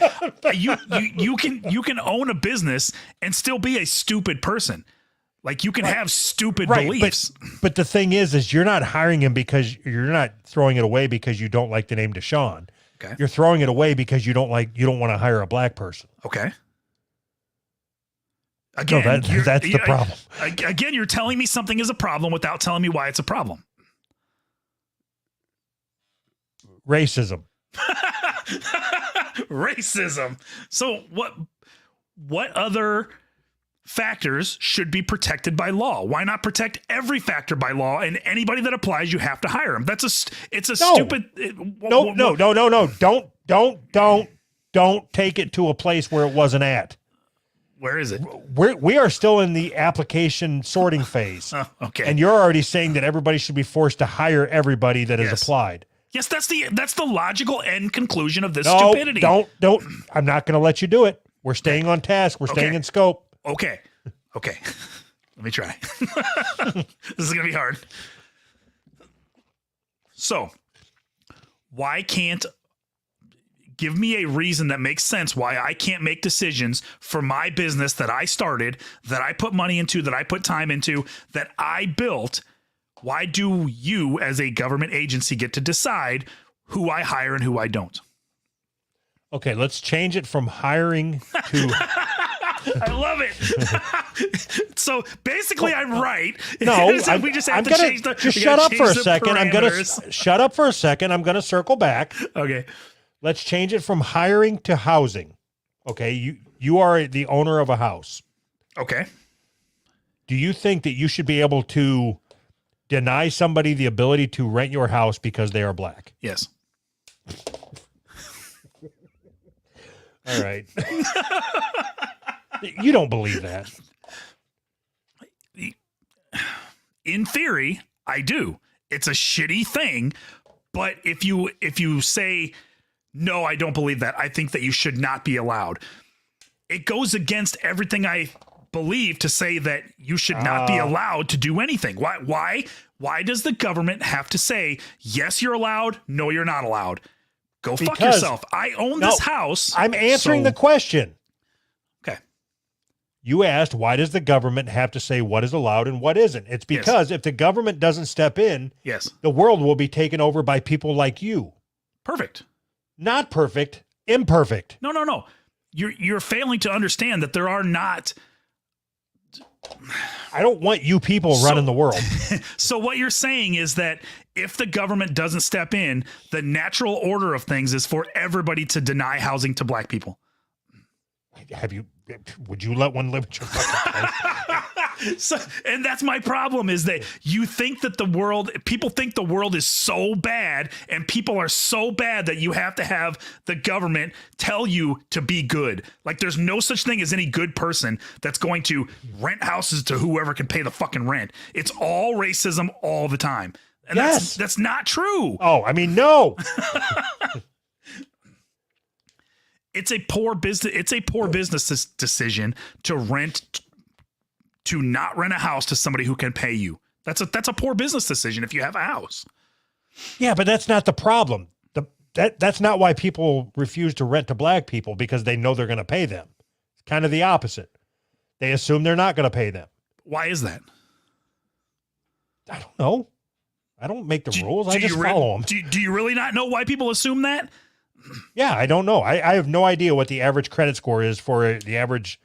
You can own a business and still be a stupid person. Like you can have stupid beliefs. But the thing is you're not hiring him because you're not throwing it away because you don't like the name Deshaun. Okay. You're throwing it away because you don't want to hire a black person. Okay. Again, no, that's the problem. Again, you're telling me something is a problem without telling me why it's a problem. Racism. Racism. So what other factors should be protected by law? Why not protect every factor by law, and anybody that applies, you have to hire them? It's a stupid. No. Don't take it to a place where it wasn't at. Where is it? We are still in the application sorting phase. Okay. And you're already saying that everybody should be forced to hire everybody that has applied. Yes, that's the logical end conclusion of this stupidity. Don't. I'm not going to let you do it. We're staying on task. We're staying in scope. Okay. Let me try. This is going to be hard. So, why can't give me a reason that makes sense why I can't make decisions for my business that I started, that I put money into, that I put time into, that I built? Why do you, as a government agency, get to decide who I hire and who I don't? Okay, let's change it from hiring to... I love it. So basically, I'm right. No, we just have to change the. Just shut up for a second. I'm going to shut up for a second. I'm going to circle back. Okay. Let's change it from hiring to housing. Okay, you are the owner of a house. Okay. Do you think that you should be able to deny somebody the ability to rent your house because they are black? Yes. All right. You don't believe that. In theory, I do. It's a shitty thing, but if you say, no, I don't believe that, I think that you should not be allowed. It goes against everything I believe to say that you should not be allowed to do anything. Why does the government have to say, yes, you're allowed, no, you're not allowed? Go fuck yourself. I own this house. I'm answering the question. Okay. You asked, why does the government have to say what is allowed and what isn't? It's because if the government doesn't step in, the world will be taken over by people like you. Perfect. Not perfect, imperfect. No. You're failing to understand that there are not. I don't want you people running the world. So what you're saying is that if the government doesn't step in, the natural order of things is for everybody to deny housing to black people. Would you let one live at your fucking place? And that's my problem, is that you think that people think the world is so bad, and people are so bad that you have to have the government tell you to be good. Like there's no such thing as any good person that's going to rent houses to whoever can pay the fucking rent. It's all racism all the time. And that's not true. Oh, I mean, no. It's a poor business decision to not rent a house to somebody who can pay you. That's a poor business decision if you have a house. Yeah, but that's not the problem. That's not why people refuse to rent to black people, because they know they're going to pay them. kind of the opposite. They assume they're not going to pay them. Why is that? I don't know. I don't make the rules. I just follow them. Do you really not know why people assume that? Yeah, I don't know. I have no idea what the average credit score is for the average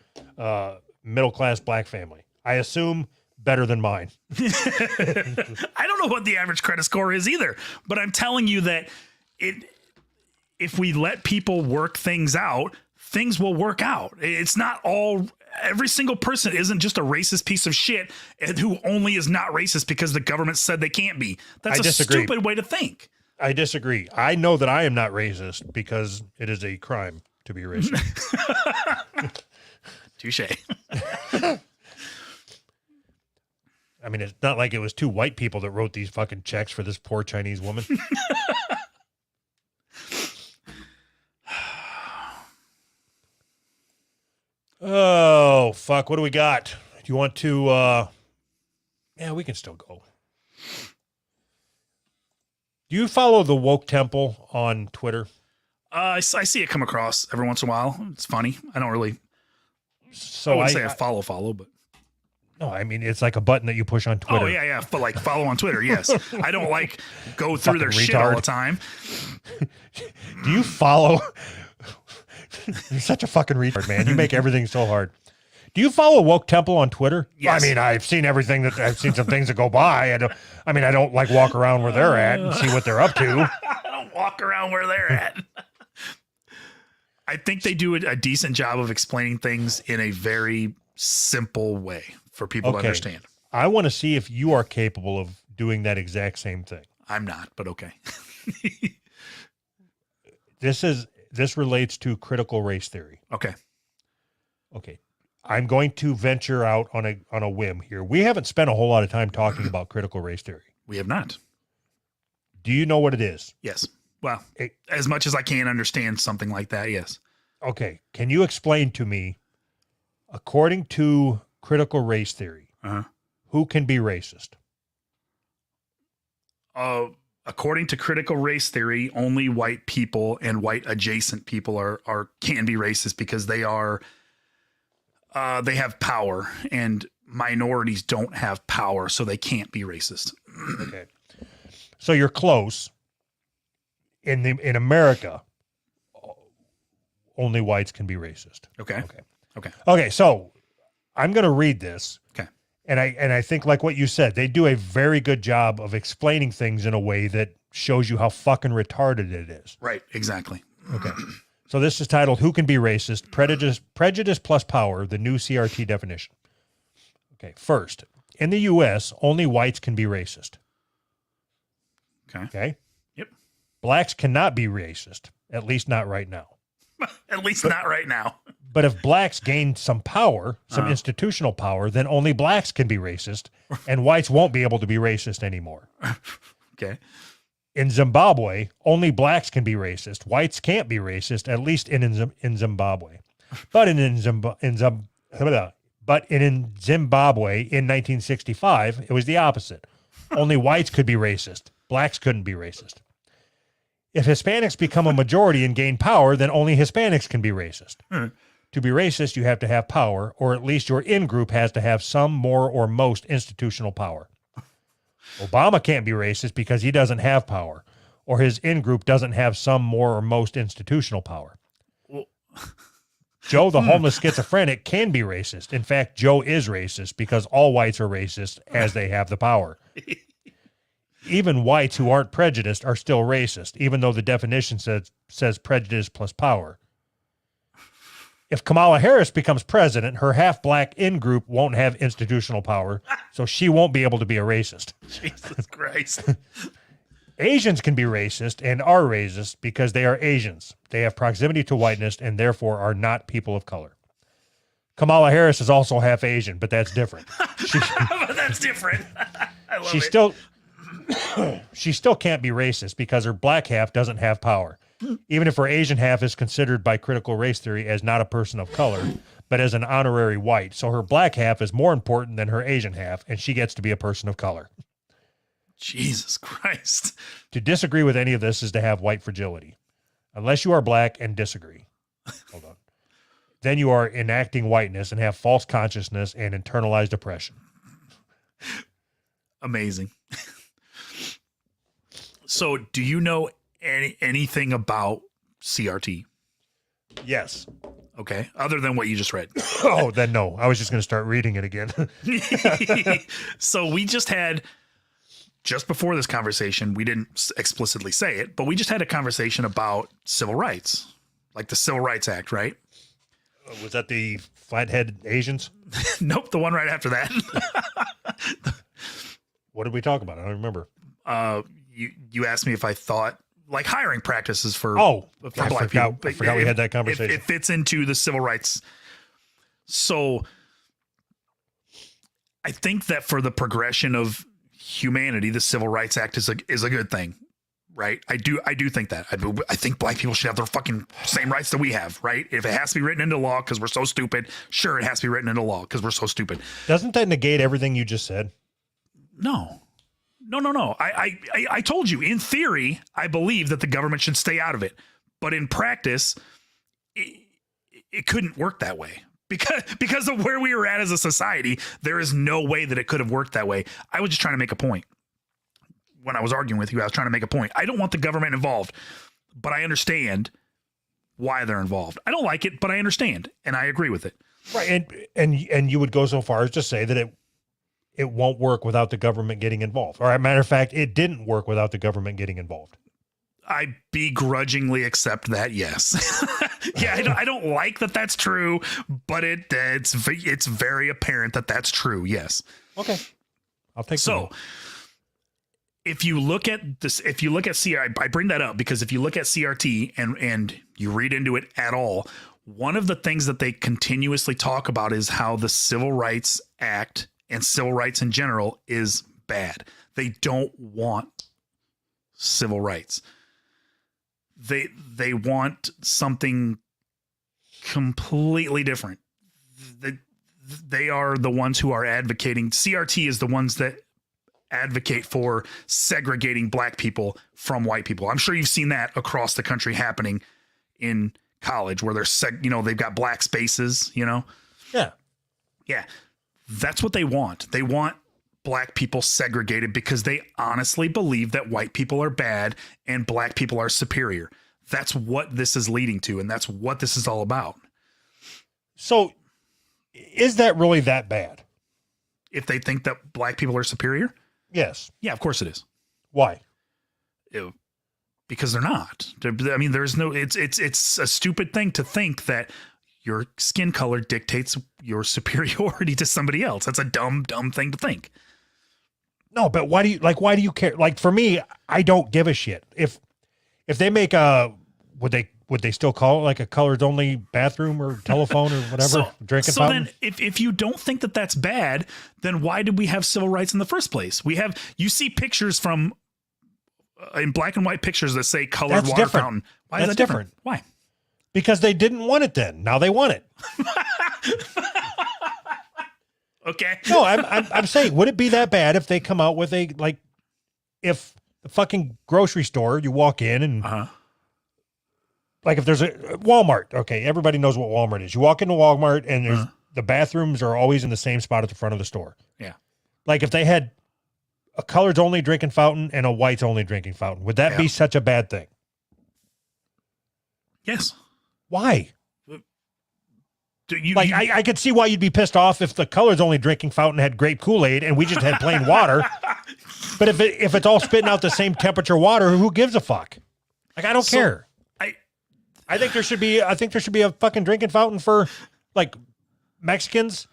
middle-class black family. I assume better than mine. I don't know what the average credit score is either, but I'm telling you that if we let people work things out, things will work out. It's not all, every single person isn't just a racist piece of shit and who only is not racist because the government said they can't be. That's a stupid way to think. I disagree. I know that I am not racist because it is a crime to be racist. Touche. I mean, it's not like it was two white people that wrote these fucking checks for this poor Chinese woman. Oh, fuck. What do we got? Do you want to, yeah, we can still go. Do you follow the Woke Temple on Twitter? I see it come across every once in a while. It's funny. I don't really, so I wouldn't say I follow, but. No, I mean, it's like a button that you push on Twitter. Oh, yeah. But like follow on Twitter, yes. I don't like go through their shit all the time. Do you follow? You're such a fucking retard, man. You make everything so hard. Do you follow Woke Temple on Twitter? Yes. I mean, I've seen some things that go by. I don't like walk around where they're at and see what they're up to. I don't walk around where they're at. I think they do a decent job of explaining things in a very simple way for people to understand. I want to see if you are capable of doing that exact same thing. I'm not, but okay. This relates to critical race theory. Okay. I'm going to venture out on a whim here. We haven't spent a whole lot of time talking about critical race theory. We have not. Do you know what it is? Yes. Well, as much as I can understand something like that, yes. Okay. Can you explain to me, according to critical race theory, who can be racist? According to critical race theory, only white people and white adjacent people can be racist because they have power, and minorities don't have power, so they can't be racist. Okay. So you're close. In America, only whites can be racist. Okay. So I'm going to read this. Okay. And I think, like what you said, they do a very good job of explaining things in a way that shows you how fucking retarded it is. Right. Exactly. Okay. So this is titled, Who Can Be Racist? Prejudice plus Power, the new CRT definition. Okay. First, in the U.S., only whites can be racist. Okay. Yep. Blacks cannot be racist, at least not right now. At least not right now. But if blacks gain some power, some institutional power, then only blacks can be racist, and whites won't be able to be racist anymore. Okay. In Zimbabwe, only blacks can be racist. Whites can't be racist, at least in Zimbabwe. But in Zimbabwe in 1965, it was the opposite. Only whites could be racist. Blacks couldn't be racist. If Hispanics become a majority and gain power, then only Hispanics can be racist. To be racist, you have to have power, or at least your in-group has to have some, more, or most institutional power. Obama can't be racist because he doesn't have power, or his in-group doesn't have some, more, or most institutional power. Joe, the homeless schizophrenic, can be racist. In fact, Joe is racist because all whites are racist as they have the power. Even whites who aren't prejudiced are still racist, even though the definition says prejudice plus power. If Kamala Harris becomes president, her half-black in-group won't have institutional power, so she won't be able to be a racist. Jesus Christ. Asians can be racist and are racist because they are Asians. They have proximity to whiteness and therefore are not people of color. Kamala Harris is also half Asian, but that's different. That's different. I love She still can't be racist because her black half doesn't have power, even if her Asian half is considered by critical race theory as not a person of color, but as an honorary white. So her black half is more important than her Asian half, and she gets to be a person of color. Jesus Christ. To disagree with any of this is to have white fragility, unless you are black and disagree. Hold on. then you are enacting whiteness and have false consciousness and internalized oppression. Amazing. So, do you know anything about CRT? Yes. Okay, other than what you just read. Oh, then no. I was just going to start reading it again. So we just before this conversation, we didn't explicitly say it, but we just had a conversation about civil rights, like the Civil Rights Act, right? Was that the flathead Asians? Nope, the one right after that. What did we talk about? I don't remember. You asked me if I thought like hiring practices for black people. I forgot we had that conversation. It fits into the civil rights. So I think that for the progression of humanity, the Civil Rights Act is a good thing, right? I do think that. I think black people should have their fucking same rights that we have, right? If it has to be written into law because we're so stupid, sure, it has to be written into law because we're so stupid. Doesn't that negate everything you just said? No. I told you, in theory, I believe that the government should stay out of it. But in practice, it couldn't work that way. Because of where we were at as a society, there is no way that it could have worked that way. I was just trying to make a point. When I was arguing with you, I was trying to make a point. I don't want the government involved, but I understand why they're involved. I don't like it, but I understand, and I agree with it. Right, and you would go so far as to say that it won't work without the government getting involved. Or, as a matter of fact, it didn't work without the government getting involved. I begrudgingly accept that, yes. Yeah, I don't like that that's true, but it's very apparent that that's true, yes. Okay. I'll take so. If you look at this, if you look at CRT, I bring that up because if you look at CRT and you read into it at all, one of the things that they continuously talk about is how the Civil Rights Act and civil rights in general is bad. They don't want civil rights. They want something completely different. They are the ones who are advocating. CRT is the ones that advocate for segregating black people from white people. I'm sure you've seen that across the country happening in college where they've got black spaces, Yeah. Yeah. That's what they want. They want black people segregated because they honestly believe that white people are bad and black people are superior. That's what this is leading to. And that's what this is all about. So is that really that bad? If they think that black people are superior? Yes. Yeah, of course it is. Why? Because they're not. There's no, it's a stupid thing to think that your skin color dictates your superiority to somebody else. That's a dumb thing to think. No, but why do you care? Like for me, I don't give a shit. If they make would they still call it like a colors only bathroom or telephone or whatever, drinking fountain? So then if you don't think that that's bad, then why did we have civil rights in the first place? You see pictures from in black and white pictures that say colored That's water different. fountain. Why is That's that different? Why? Because they didn't want it then. Now they want it. Okay. No, I'm saying, would it be that bad if they come out with if the fucking grocery store, you walk in and like if there's a Walmart, okay, everybody knows what Walmart is. You walk into Walmart and there's the bathrooms are always in the same spot at the front of the store. Yeah. Like if they had a colors only drinking fountain and a whites only drinking fountain, would that be such a bad thing? Yes. Why? I could see why you'd be pissed off if the colors only drinking fountain had grape Kool-Aid and we just had plain water. But if it's all spitting out the same temperature water, who gives a fuck? Like, I don't care. I think there should be a fucking drinking fountain for like Mexicans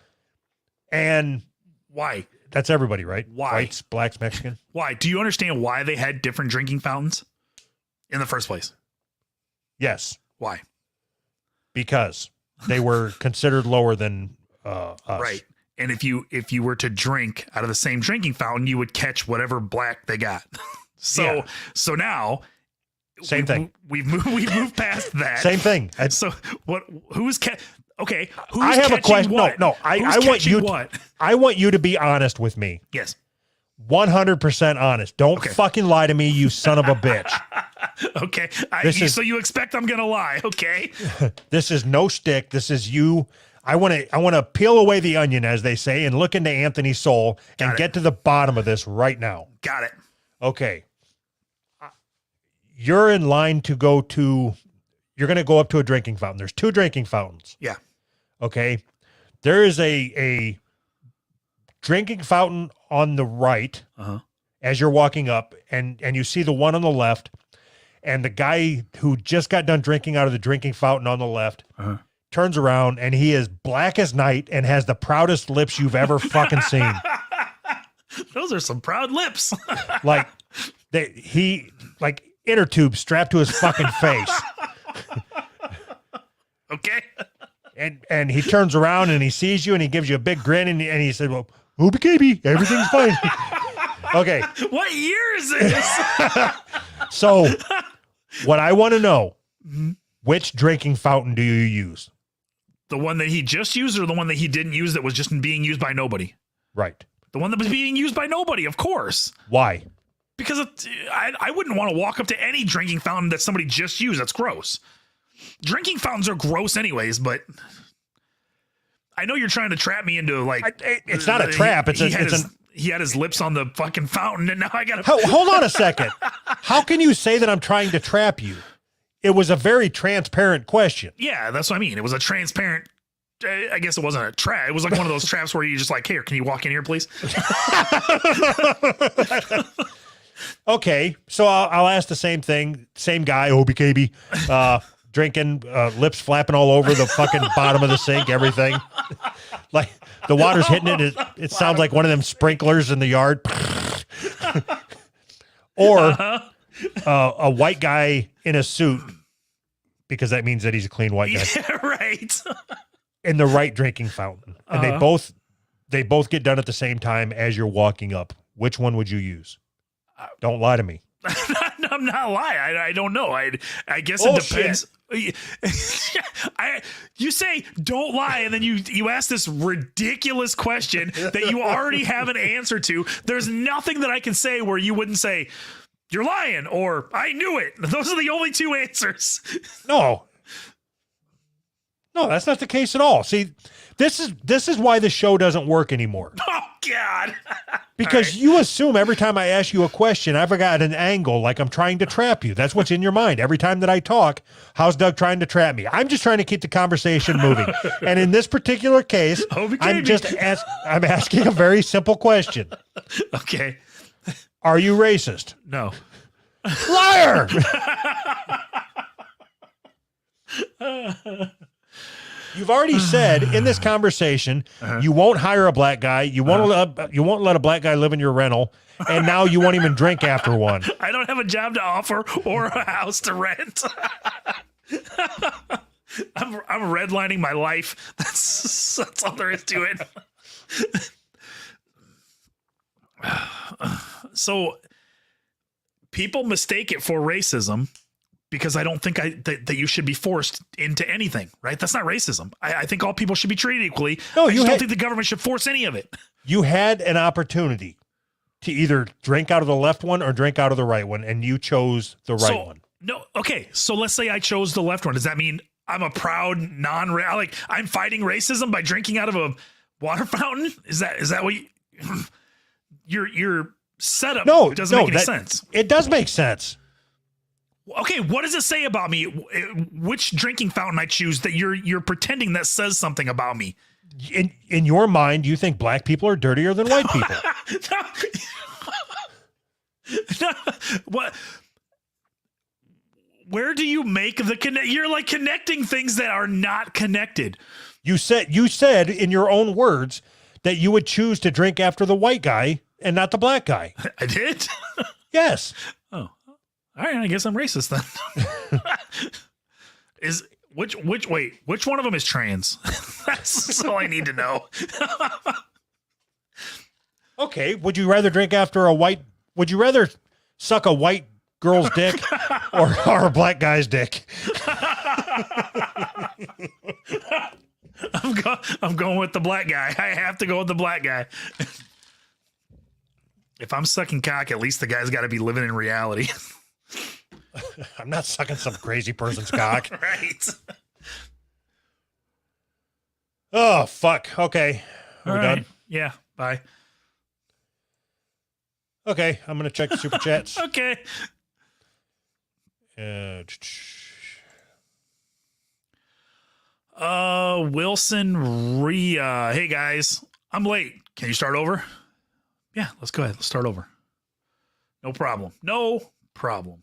and why? That's everybody, right? Why? Whites, blacks, Mexican. Why? Do you understand why they had different drinking fountains in the first place? Yes. Why? Because they were considered lower than us. Right. And if you were to drink out of the same drinking fountain, you would catch whatever black they got. So now same thing. We've moved past that. Same thing. So what? Who's okay? I have a question. What? No. I want you. What? I want you to be honest with me. Yes. 100% honest. Don't fucking lie to me, you son of a bitch. Okay. So you expect I'm going to lie. Okay. This is no stick. This is you. I want to peel away the onion, as they say, and look into Anthony's soul and get to the bottom of this right now. Got it. Okay. You're in line to go to, you're going to go up to a drinking fountain. There's 2 drinking fountains. Yeah. Okay. There is a drinking fountain on the right as you're walking up, and you see the one on the left, and the guy who just got done drinking out of the drinking fountain on the left turns around, and he is black as night and has the proudest lips you've ever fucking seen. Those are some proud lips. Like inner tube strapped to his fucking face. Okay. And he turns around and he sees you and he gives you a big grin and he said, well, OBKB, everything's fine. Okay. What year is this? So what I want to know, which drinking fountain do you use? The one that he just used, or the one that he didn't use that was just being used by nobody? Right. The one that was being used by nobody, of course. Why? Because I wouldn't want to walk up to any drinking fountain that somebody just used. That's gross. Drinking fountains are gross anyways, but I know you're trying to trap me into it's not a trap. He had his lips on the fucking fountain, and now I got to... Hold on a second. How can you say that I'm trying to trap you? It was a very transparent question. Yeah, that's what I mean. It was a transparent... I guess it wasn't a trap. It was like one of those traps where you just like, here, can you walk in here, please? Okay, so I'll ask the same thing. Same guy, OBKB, drinking, lips flapping all over the fucking bottom of the sink, everything. Like the water's hitting it. It sounds like one of them sprinklers in the yard. Or a white guy in a suit, because that means that he's a clean white guy. Yeah, right. In the right drinking fountain. And they both get done at the same time as you're walking up. Which one would you use? Don't lie to me. I'm not lying. I don't know. I guess it depends. You say don't lie, and then you ask this ridiculous question that you already have an answer to. There's nothing that I can say where you wouldn't say you're lying or I knew it. Those are the only 2 answers. No, that's not the case at all. See, this is why the show doesn't work anymore. Oh God. Because you assume every time I ask you a question, I've got an angle like I'm trying to trap you. That's what's in your mind. Every time that I talk, how's Doug trying to trap me? I'm just trying to keep the conversation moving. And in this particular case, I'm asking a very simple question. Okay. Are you racist? No. Liar! You've already said in this conversation you won't hire a black guy, you won't let a black guy live in your rental, and now you won't even drink after one. I don't have a job to offer or a house to rent. I'm redlining my life. That's all there is to it. So people mistake it for racism because I don't think that you should be forced into anything, right? That's not racism. I think all people should be treated equally. No, I just don't think the government should force any of it. You had an opportunity to either drink out of the left one or drink out of the right one, and you chose the right one. No, okay. So let's say I chose the left one. Does that mean I'm a proud I'm fighting racism by drinking out of a water fountain? Is that what your setup doesn't make any sense? It does make sense. Okay, what does it say about me? Which drinking fountain I choose that you're pretending that says something about me? In your mind, you think black people are dirtier than white people? No. What? Where do you make the connect? You're like connecting things that are not connected. You said in your own words that you would choose to drink after the white guy and not the black guy. I did? Yes. Oh. All right, I guess I'm racist then. Which one of them is trans? That's all I need to know. Okay, would you rather would you rather suck a white girl's dick or a black guy's dick? I'm going with the black guy. I have to go with the black guy. If I'm sucking cock, at least the guy's got to be living in reality. I'm not sucking some crazy person's cock. Right. Oh, fuck. Okay. Are we done? Yeah. Bye. Okay. I'm going to check the super chats. Okay. Wilson Rhea. Hey guys, I'm late. Can you start over? Yeah, let's go ahead. Let's start over. No problem. No problem.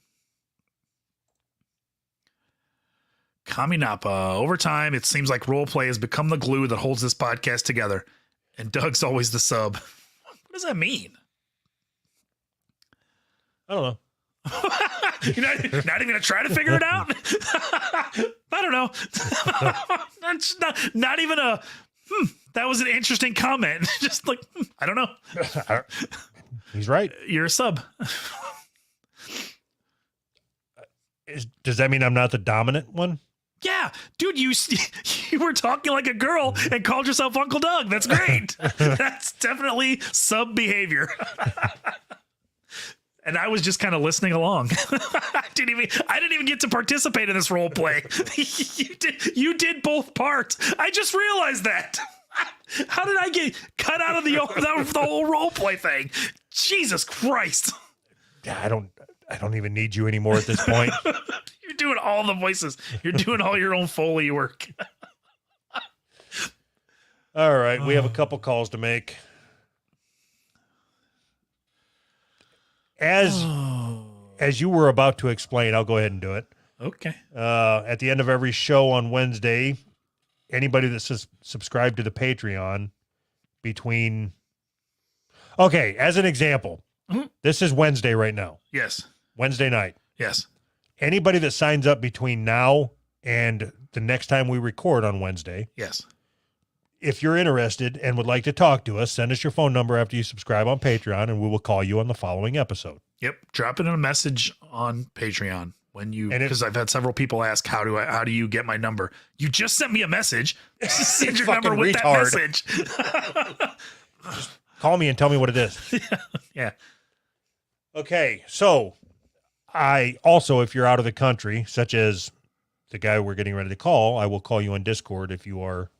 Kaminapa. Over time, it seems like roleplay has become the glue that holds this podcast together. And Doug's always the sub. What does that mean? I don't know. You're not even going to try to figure it out? I don't know. That's not even a, that was an interesting comment. Just like, I don't know. He's right. You're a sub. Does that mean I'm not the dominant one? Yeah, dude, you were talking like a girl and called yourself Uncle Doug. That's great. That's definitely sub behavior. And I was just kind of listening along. I didn't even get to participate in this role play. You did both parts. I just realized that. How did I get cut out of the whole role play thing? Jesus Christ. I don't even need you anymore at this point. You're doing all the voices. You're doing all your own Foley work. All right, we have a couple calls to make. As you were about to explain, I'll go ahead and do it. Okay. At the end of every show on Wednesday, anybody that's subscribed to the Patreon between... Okay, as an example, this is Wednesday right now. Yes. Wednesday night. Yes. Anybody that signs up between now and the next time we record on Wednesday... Yes. If you're interested and would like to talk to us, send us your phone number after you subscribe on Patreon, and we will call you on the following episode. Yep. Drop it in a message on Patreon when you, because I've had several people ask, how do you get my number? You just sent me a message. Send your number with retard. That message. Just call me and tell me what it is. Yeah. Okay. So I also, if you're out of the country, such as the guy we're getting ready to call, I will call you on Discord if you are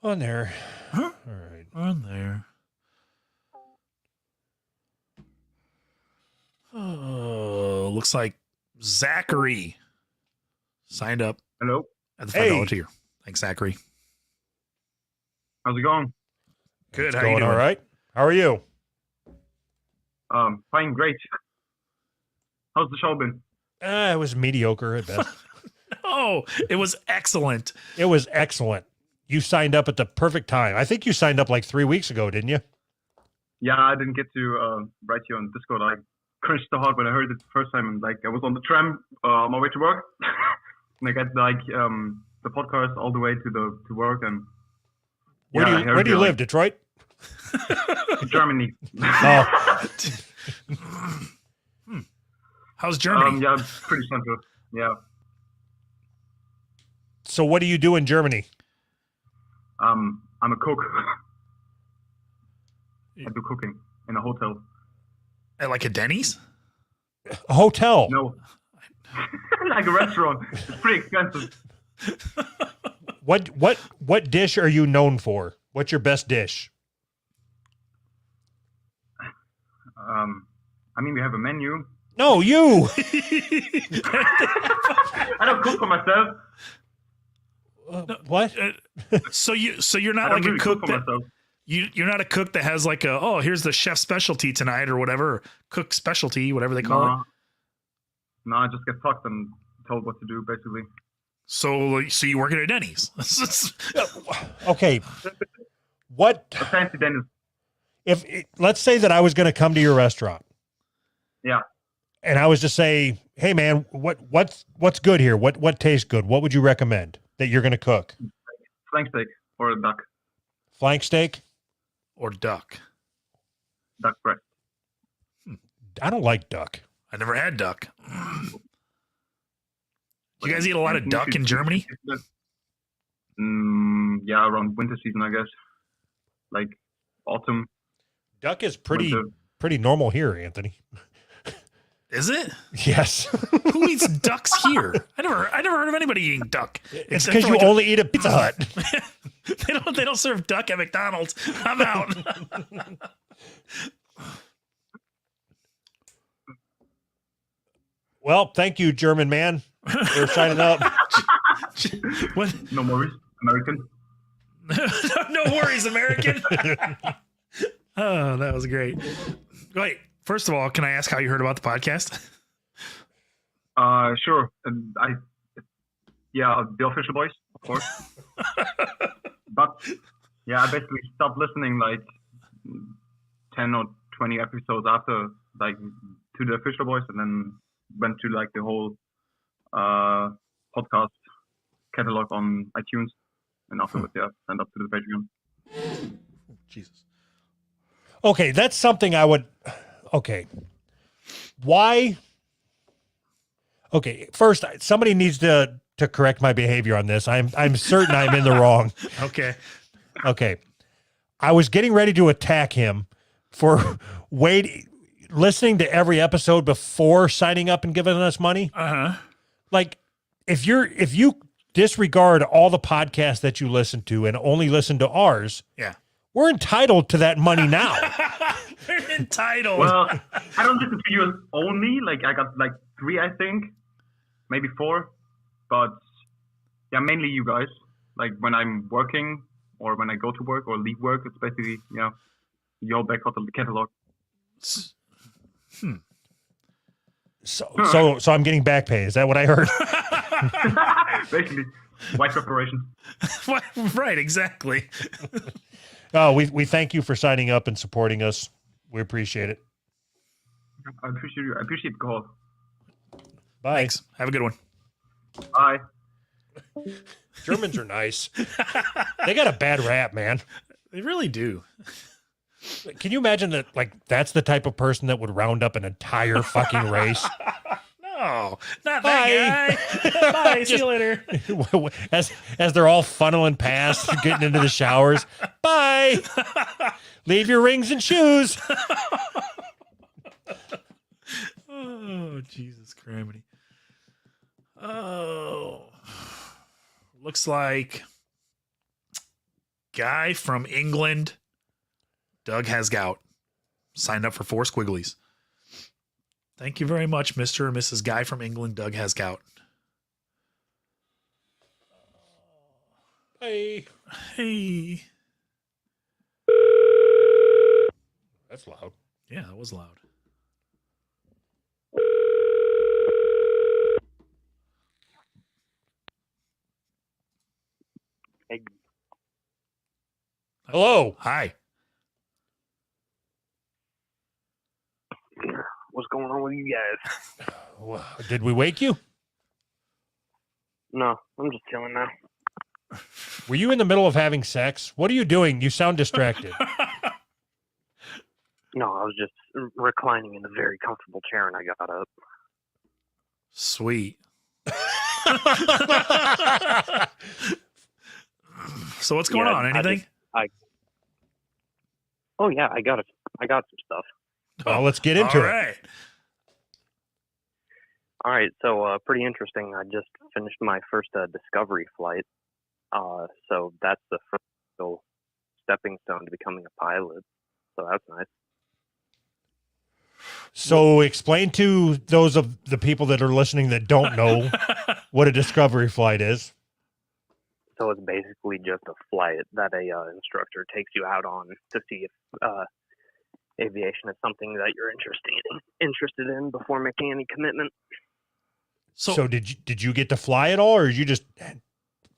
on there. Huh? All right. On there. Oh, looks like Zachary signed up. Hello. At the $5 tier. Thanks, Zachary. How's it going? Good. It's How you going doing? all right? How are you? Fine, great. How's the show been? It was mediocre at best. Oh, it was excellent. It was excellent. You signed up at the perfect time. I think you signed up like 3 weeks ago, didn't you? Yeah, I didn't get to write you on Discord. I cringed so hard when I heard it the first time, and like I was on the tram on my way to work, and I got like the podcast all the way to work. And Where do you live? Detroit? Germany. Oh. How's Germany? Yeah, pretty central. Yeah. So what do you do in Germany? I'm a cook. I do cooking in a hotel. At like a Denny's? A hotel. No. Like a restaurant. It's pretty expensive. What dish are you known for? What's your best dish? I mean, we have a menu. No, you. I don't cook for myself. What? So you're I not don't like really a cook for that myself. you're not a cook that has like here's the chef specialty tonight or whatever, or cook specialty, whatever they call it. No, I just get fucked and told what to do, basically. So you work at a Denny's. Okay. What A fancy dentist. let's say that I was going to come to your restaurant. Yeah. And I was to say, "Hey man, what's good here? What tastes good? What would you recommend that you're going to cook?" Flank steak or a duck. Flank steak or duck. Duck breast. I don't like duck. I never had duck. You guys eat a lot of duck in Germany? Yeah, around winter season, I guess. Like autumn. Duck is Went to- pretty normal here, Anthony. Is it? Yes. Who eats ducks here? I never heard of anybody eating duck. It's Except because for you like only eat at Pizza Hut. they don't serve duck at McDonald's. I'm out. Well, thank you, German man, for signing up. What? No worries, American. No worries, American. Oh, that was great. Wait, first of all, can I ask how you heard about the podcast? Sure. And the official voice, of course. But yeah, I basically stopped listening like 10 or 20 episodes after like to the official voice, and then went to like the whole podcast catalog on iTunes, and afterwards, signed up to the Patreon. Jesus. Okay, that's something I would. Okay, why? Okay, first somebody needs to correct my behavior on this. I'm certain I'm in the wrong. Okay. Okay, I was getting ready to attack him for listening to every episode before signing up and giving us money. Uh-huh. Like, if you disregard all the podcasts that you listen to and only listen to ours, Yeah. we're entitled to that money now. They're entitled. Well, I don't listen to you only. Like I got like 3, I think, maybe 4, but yeah, mainly you guys. Like when I'm working or when I go to work or leave work, it's basically your back catalog. So I'm getting back pay. Is that what I heard? Basically, white reparations. Right, exactly. Oh, we thank you for signing up and supporting us. We appreciate it. I appreciate the call. Bye. Thanks. Have a good one. Bye. Germans are nice. They got a bad rap, man. They really do. Can you imagine that? Like, that's the type of person that would round up an entire fucking race. No, not Bye. that guy. Bye. See you later. as they're all funneling past, getting into the showers. Bye. Leave your rings and shoes. Oh, Jesus Christ. Oh. Looks like guy from England, Doug has gout. Signed up for 4 squigglies. Thank you very much, Mr. and Mrs. Guy from England, Doug has gout. Hey. Hey. That's loud. Yeah, that was loud. Hey, Hello. Hi. what's going on with you guys? Did we wake you? No, I'm just chilling now. Were you in the middle of having sex? What are you doing? You sound distracted. No, I was just reclining in a very comfortable chair and I got up. Sweet. So what's going Yeah, on? Anything? Oh yeah, I got some stuff. Well, let's get into All it. right. All right, so pretty interesting. I just finished my first discovery flight. So that's the first little stepping stone to becoming a pilot. So that's nice. So explain to those of the people that are listening that don't know what a discovery flight is. So it's basically just a flight that a instructor takes you out on to see if aviation is something that you're interested in before making any commitment. So did you get to fly at all, or you just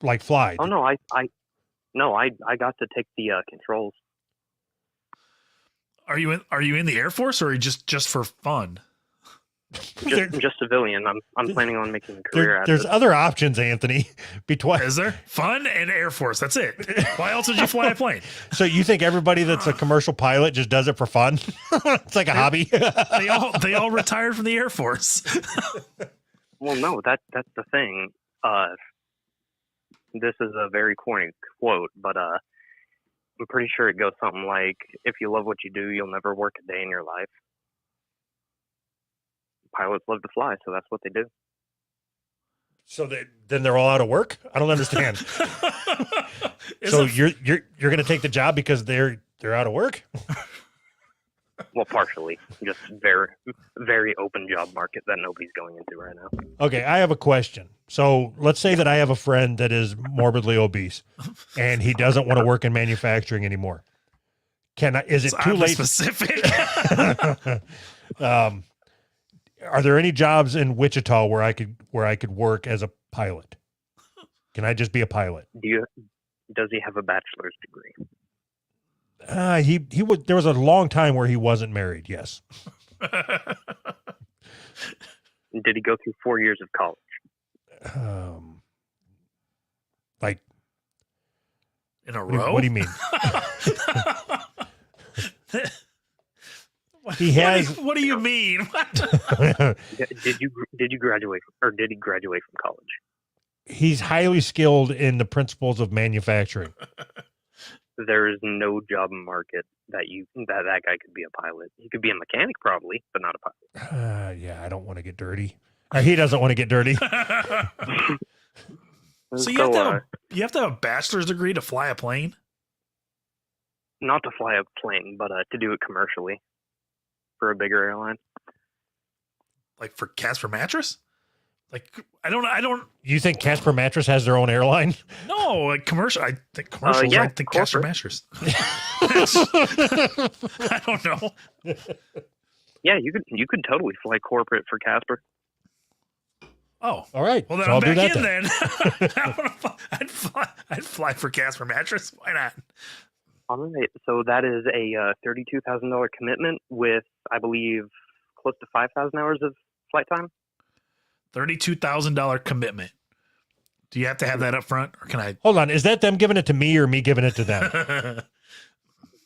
like fly? Oh no, I got to take the controls. Are you in the Air Force, or are you just for fun? Just civilian. I'm planning on making a career out There's of it. other options, Anthony. Is there? Fun and Air Force. That's it. Why else would you fly a plane? So you think everybody that's a commercial pilot just does it for fun? It's like a hobby. They all retired from the Air Force. Well, no, that's the thing. This is a very corny quote, but I'm pretty sure it goes something like, if you love what you do, you'll never work a day in your life. Pilots love to fly, so that's what they do. So then they're all out of work? I don't understand. So you're going to take the job because they're out of work? Well, partially. Just very, very open job market that nobody's going into right now. Okay, I have a question. So let's say that I have a friend that is morbidly obese and he doesn't want to work in manufacturing anymore. Is it too late? Specific. Are there any jobs in Wichita where I could work as a pilot? Can I just be a pilot? Does he have a bachelor's degree? He would. There was a long time where he wasn't married. Yes. Did he go through 4 years of college? Like in a row? What do you mean? He has. What do you mean? Did you graduate or did he graduate from college? He's highly skilled in the principles of manufacturing. There is no job market that guy could be a pilot. He could be a mechanic probably, but not a pilot. Yeah, I don't want to get dirty. He doesn't want to get dirty. So you have to have a bachelor's degree to fly a plane? Not to fly a plane, but to do it commercially for a bigger airline. Like for Casper Mattress? Like I don't. You think Casper Mattress has their own airline? No, like commercial. I think commercials. Yeah, I think Casper Mattress. I don't know. Yeah, you could totally fly corporate for Casper. Oh, all right. Well, then so I'm I'll do back that in then. I'd fly for Casper Mattress. Why not? All right. So that is a $32,000 commitment with, I believe, close to 5,000 hours of flight time. $32,000 commitment. Do you have to have that up front, or can I? Hold on. Is that them giving it to me or me giving it to them?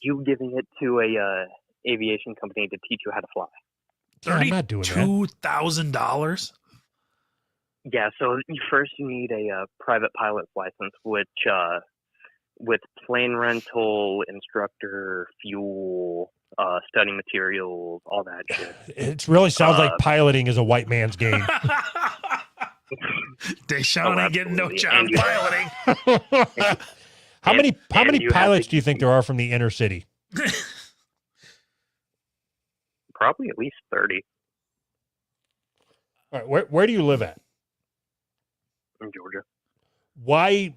You giving it to a aviation company to teach you how to fly. Yeah, I'm not doing that. $32,000. Yeah. So first you need a private pilot's license, which with plane rental, instructor, fuel, study materials, all that shit. It really sounds like piloting is a white man's game. Deshaun ain't getting no job piloting. How many pilots do you think there are from the inner city? Probably at least 30. All right, where do you live at? In Georgia. Why?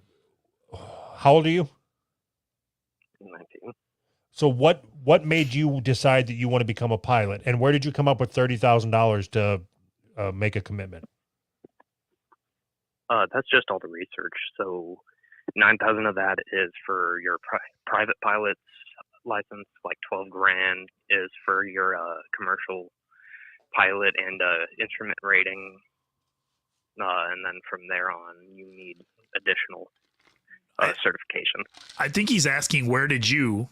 How old are you? 19. So what made you decide that you want to become a pilot, and where did you come up with $30,000 to make a commitment? That's just all the research. So 9,000 of that is for your private pilot's license. Like 12 grand is for your commercial pilot and instrument rating. And then from there on, you need additional certification. I think he's asking, where did you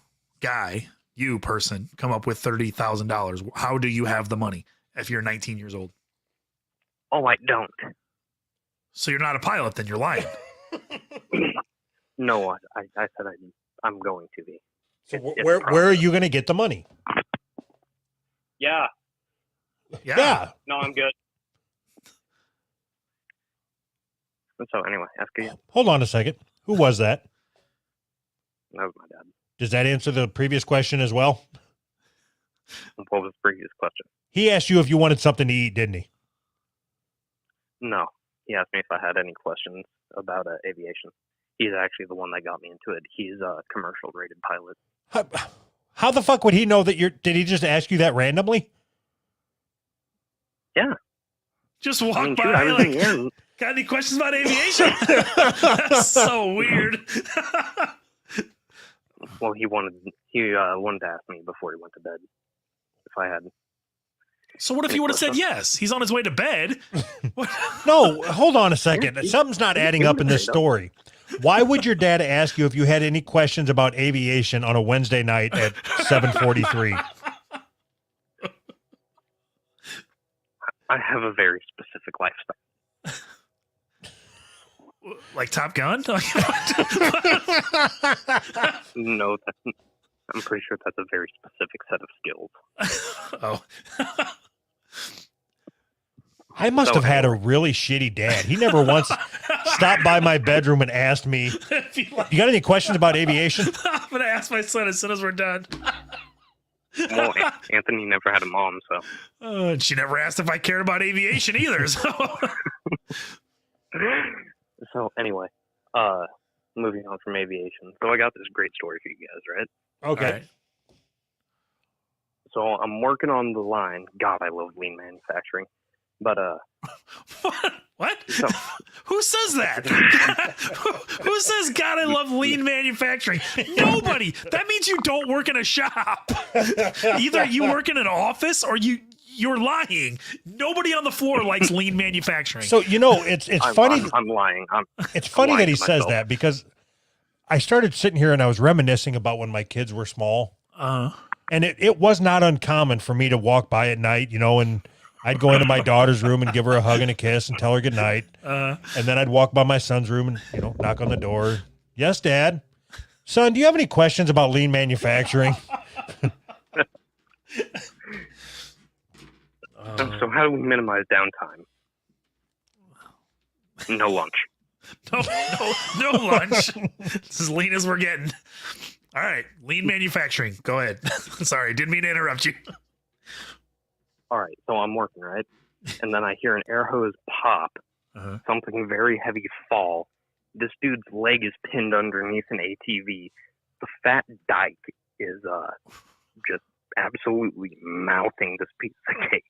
person, come up with $30,000? How do you have the money if you're 19 years old? Oh, I don't. So you're not a pilot, then you're lying. No, I said I'm going to be. So where are you going to get the money? Yeah. No, I'm good. So anyway, after you. Hold on a second. Who was that? That was my dad. Does that answer the previous question as well? What was the previous question? He asked you if you wanted something to eat, didn't he? No. He asked me if I had any questions about aviation. He's actually the one that got me into it. He's a commercial rated pilot. How the fuck would he know that did he just ask you that randomly? Yeah. Just walk by like, got any questions about aviation? That's so weird. Well, he wanted to ask me before he went to bed if I had. So what if he would have said yes? He's on his way to bed. No, hold on a second. Something's not adding up in this story. Why would your dad ask you if you had any questions about aviation on a Wednesday night at 7:43? I have a very specific lifestyle. Like Top Gun? No, I'm pretty sure that's a very specific set of skills. Oh. I must have had a really shitty dad. He never once stopped by my bedroom and asked me, "You got any questions about aviation?" I'm gonna ask my son as soon as we're done. Well, Anthony never had a mom, so. And she never asked if I cared about aviation either. So, So anyway, moving on from aviation. So I got this great story for you guys, right? Okay. All right. So I'm working on the line. God, I love lean manufacturing. But What? So- Who says that? Who says God? I love lean manufacturing. Nobody. That means you don't work in a shop. Either you work in an office or you're lying. Nobody on the floor likes lean manufacturing. So it's funny. I'm lying. It's funny lying that he to says myself. that because I started sitting here and I was reminiscing about when my kids were small, and it was not uncommon for me to walk by at night, and I'd go into my daughter's room and give her a hug and a kiss and tell her good night. And then I'd walk by my son's room and, knock on the door. Yes, Dad. Son, do you have any questions about lean manufacturing? So how do we minimize downtime? No lunch. No lunch. It's as lean as we're getting. All right. Lean manufacturing. Go ahead. Sorry. Didn't mean to interrupt you. All right, so I'm working, right? And then I hear an air hose pop, something very heavy fall. This dude's leg is pinned underneath an ATV. The fat dyke is just absolutely mouthing this piece of cake.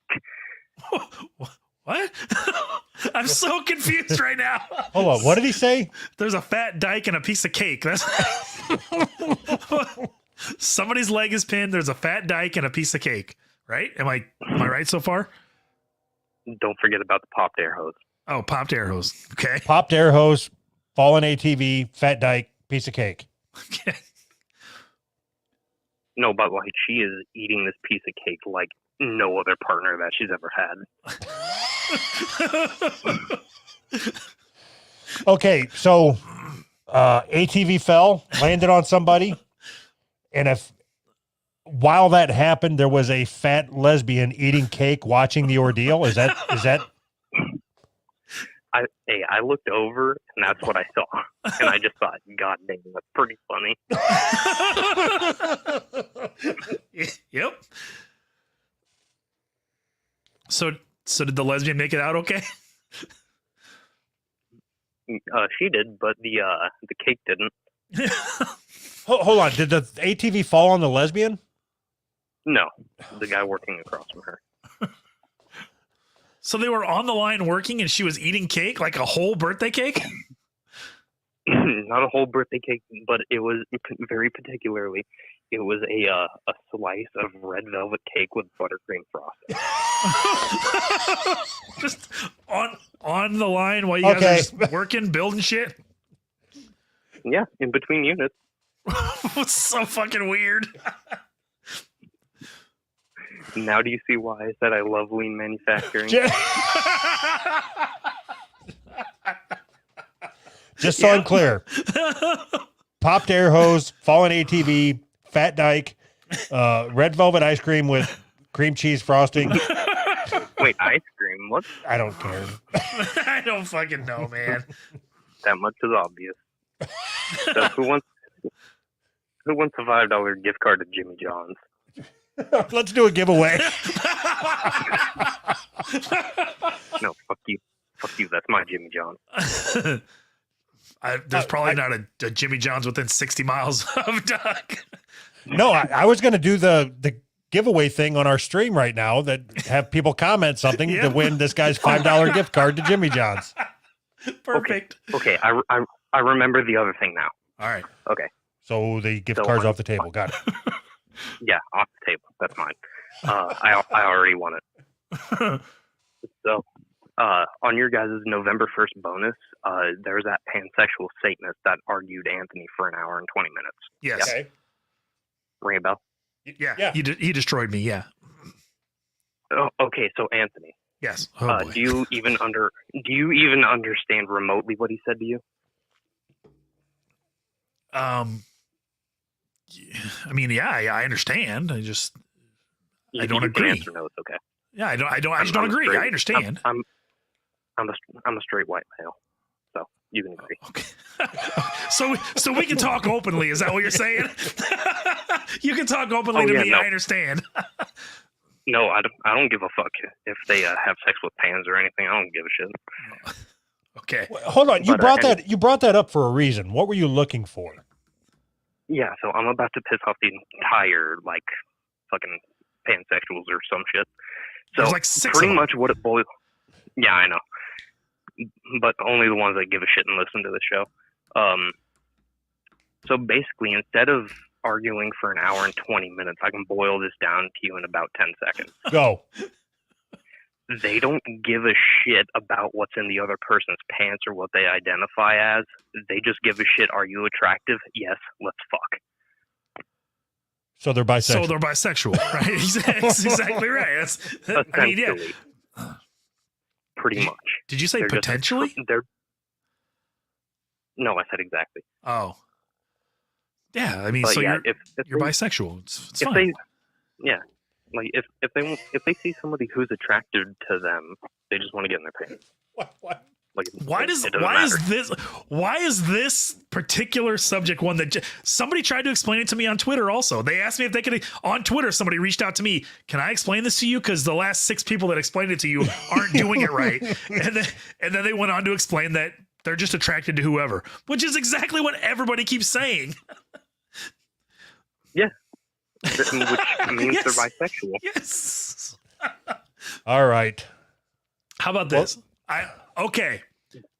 What? I'm so confused right now. Hold on. What did he say? There's a fat dyke and a piece of cake. That's somebody's leg is pinned. There's a fat dyke and a piece of cake. Right? Am I right so far? Don't forget about the popped air hose. Oh, popped air hose. Okay. Popped air hose, fallen ATV, fat dyke, piece of cake. Okay. No, but like she is eating this piece of cake like no other partner that she's ever had. Okay, so ATV fell, landed on somebody, and while that happened, there was a fat lesbian eating cake, watching the ordeal. Is that? I looked over and that's what I saw, and I just thought, God dang, that's pretty funny. Yep. So did the lesbian make it out okay? She did, but the cake didn't. Hold on. Did the ATV fall on the lesbian? No, the guy working across from her. So they were on the line working and she was eating cake, like a whole birthday cake? Not a whole birthday cake, but it was very particularly, it was a slice of red velvet cake with buttercream frosting. Just on the line while you guys are just working, building shit? Yeah, in between units. It's so fucking weird. Now do you see why I said I love lean manufacturing? Just so I'm clear. Popped air hose, fallen ATV, fat dyke, red velvet ice cream with cream cheese frosting. Wait, ice cream? What? I don't care. I don't fucking know, man. That much is obvious. So who wants a $5 gift card to Jimmy John's? Let's do a giveaway. No, fuck you. Fuck you. That's my Jimmy John. There's probably not a Jimmy John's within 60 miles of Doug. No, I was going to do the giveaway thing on our stream right now that have people comment something to win this guy's $5 gift card to Jimmy John's. Perfect. Okay. I remember the other thing now. All right. Okay. So the gift card's off the table. Got it. Yeah, off the table. That's mine. I already won it. So, on your guys' November 1st bonus, there's that pansexual Satanist that argued Anthony for an hour and 20 minutes. Yes. Okay. Ring a bell? Yeah. He destroyed me. Yeah. Oh, okay, so Anthony, Yes. Oh boy. Do you even understand remotely what he said to you? I mean, yeah, I understand. I just I don't you agree. Can answer no, it's okay. Yeah, I just don't agree. I understand. I'm a straight white male, so you can agree. Okay. so we can talk openly. Is that what you're saying? You can talk openly to me. No. I understand. No, I don't give a fuck if they have sex with pans or anything. I don't give a shit. Okay. Well, hold on. You brought that up for a reason. What were you looking for? Yeah, so I'm about to piss off the entire fucking pansexuals or some shit. So There's like 6 pretty of them. much what it boils. Yeah, I know, but only the ones that give a shit and listen to the show. So basically, instead of arguing for an hour and 20 minutes, I can boil this down to you in about 10 seconds. Go. They don't give a shit about what's in the other person's pants or what they identify as. They just give a shit. Are you attractive? Yes, let's fuck. So they're bisexual. Right? That's exactly right. Essentially. I mean, yeah. Pretty much. Did you say They're potentially? No, I said exactly. Oh. Yeah, I mean, But so yeah, you're they, bisexual. It's if fine. Like if they see somebody who's attracted to them, they just want to get in their pants. What? Like Why is this particular subject one that somebody tried to explain it to me on Twitter? Also, they asked me if they could on Twitter. Somebody reached out to me. Can I explain this to you? Because the last 6 people that explained it to you aren't doing it right. And then they went on to explain that they're just attracted to whoever, which is exactly what everybody keeps saying. Yeah, which means Yes. they're bisexual. Yes. All right. How about this? Okay.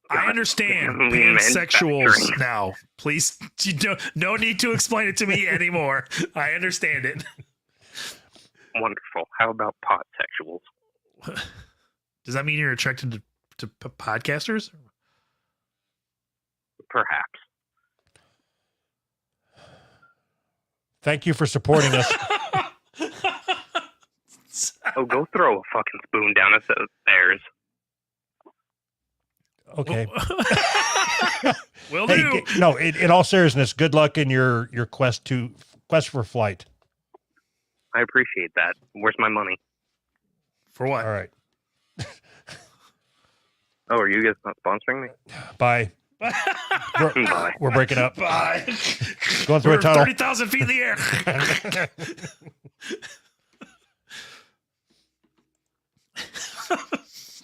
I understand pansexuals Manufacturing. now. Please, no need to explain it to me anymore. I understand it. Wonderful. How about pot sexuals? Does that mean you're attracted to podcasters? Perhaps. Thank you for supporting us. Oh, go throw a fucking spoon down a set of stairs. Okay. Will Hey, do. no, in all seriousness, good luck in your quest for flight. I appreciate that. Where's my money? For what? All right. Oh, are you guys not sponsoring me? Bye. Bye. We're breaking up. Bye. Going through We're a tunnel. 30,000 feet in the air.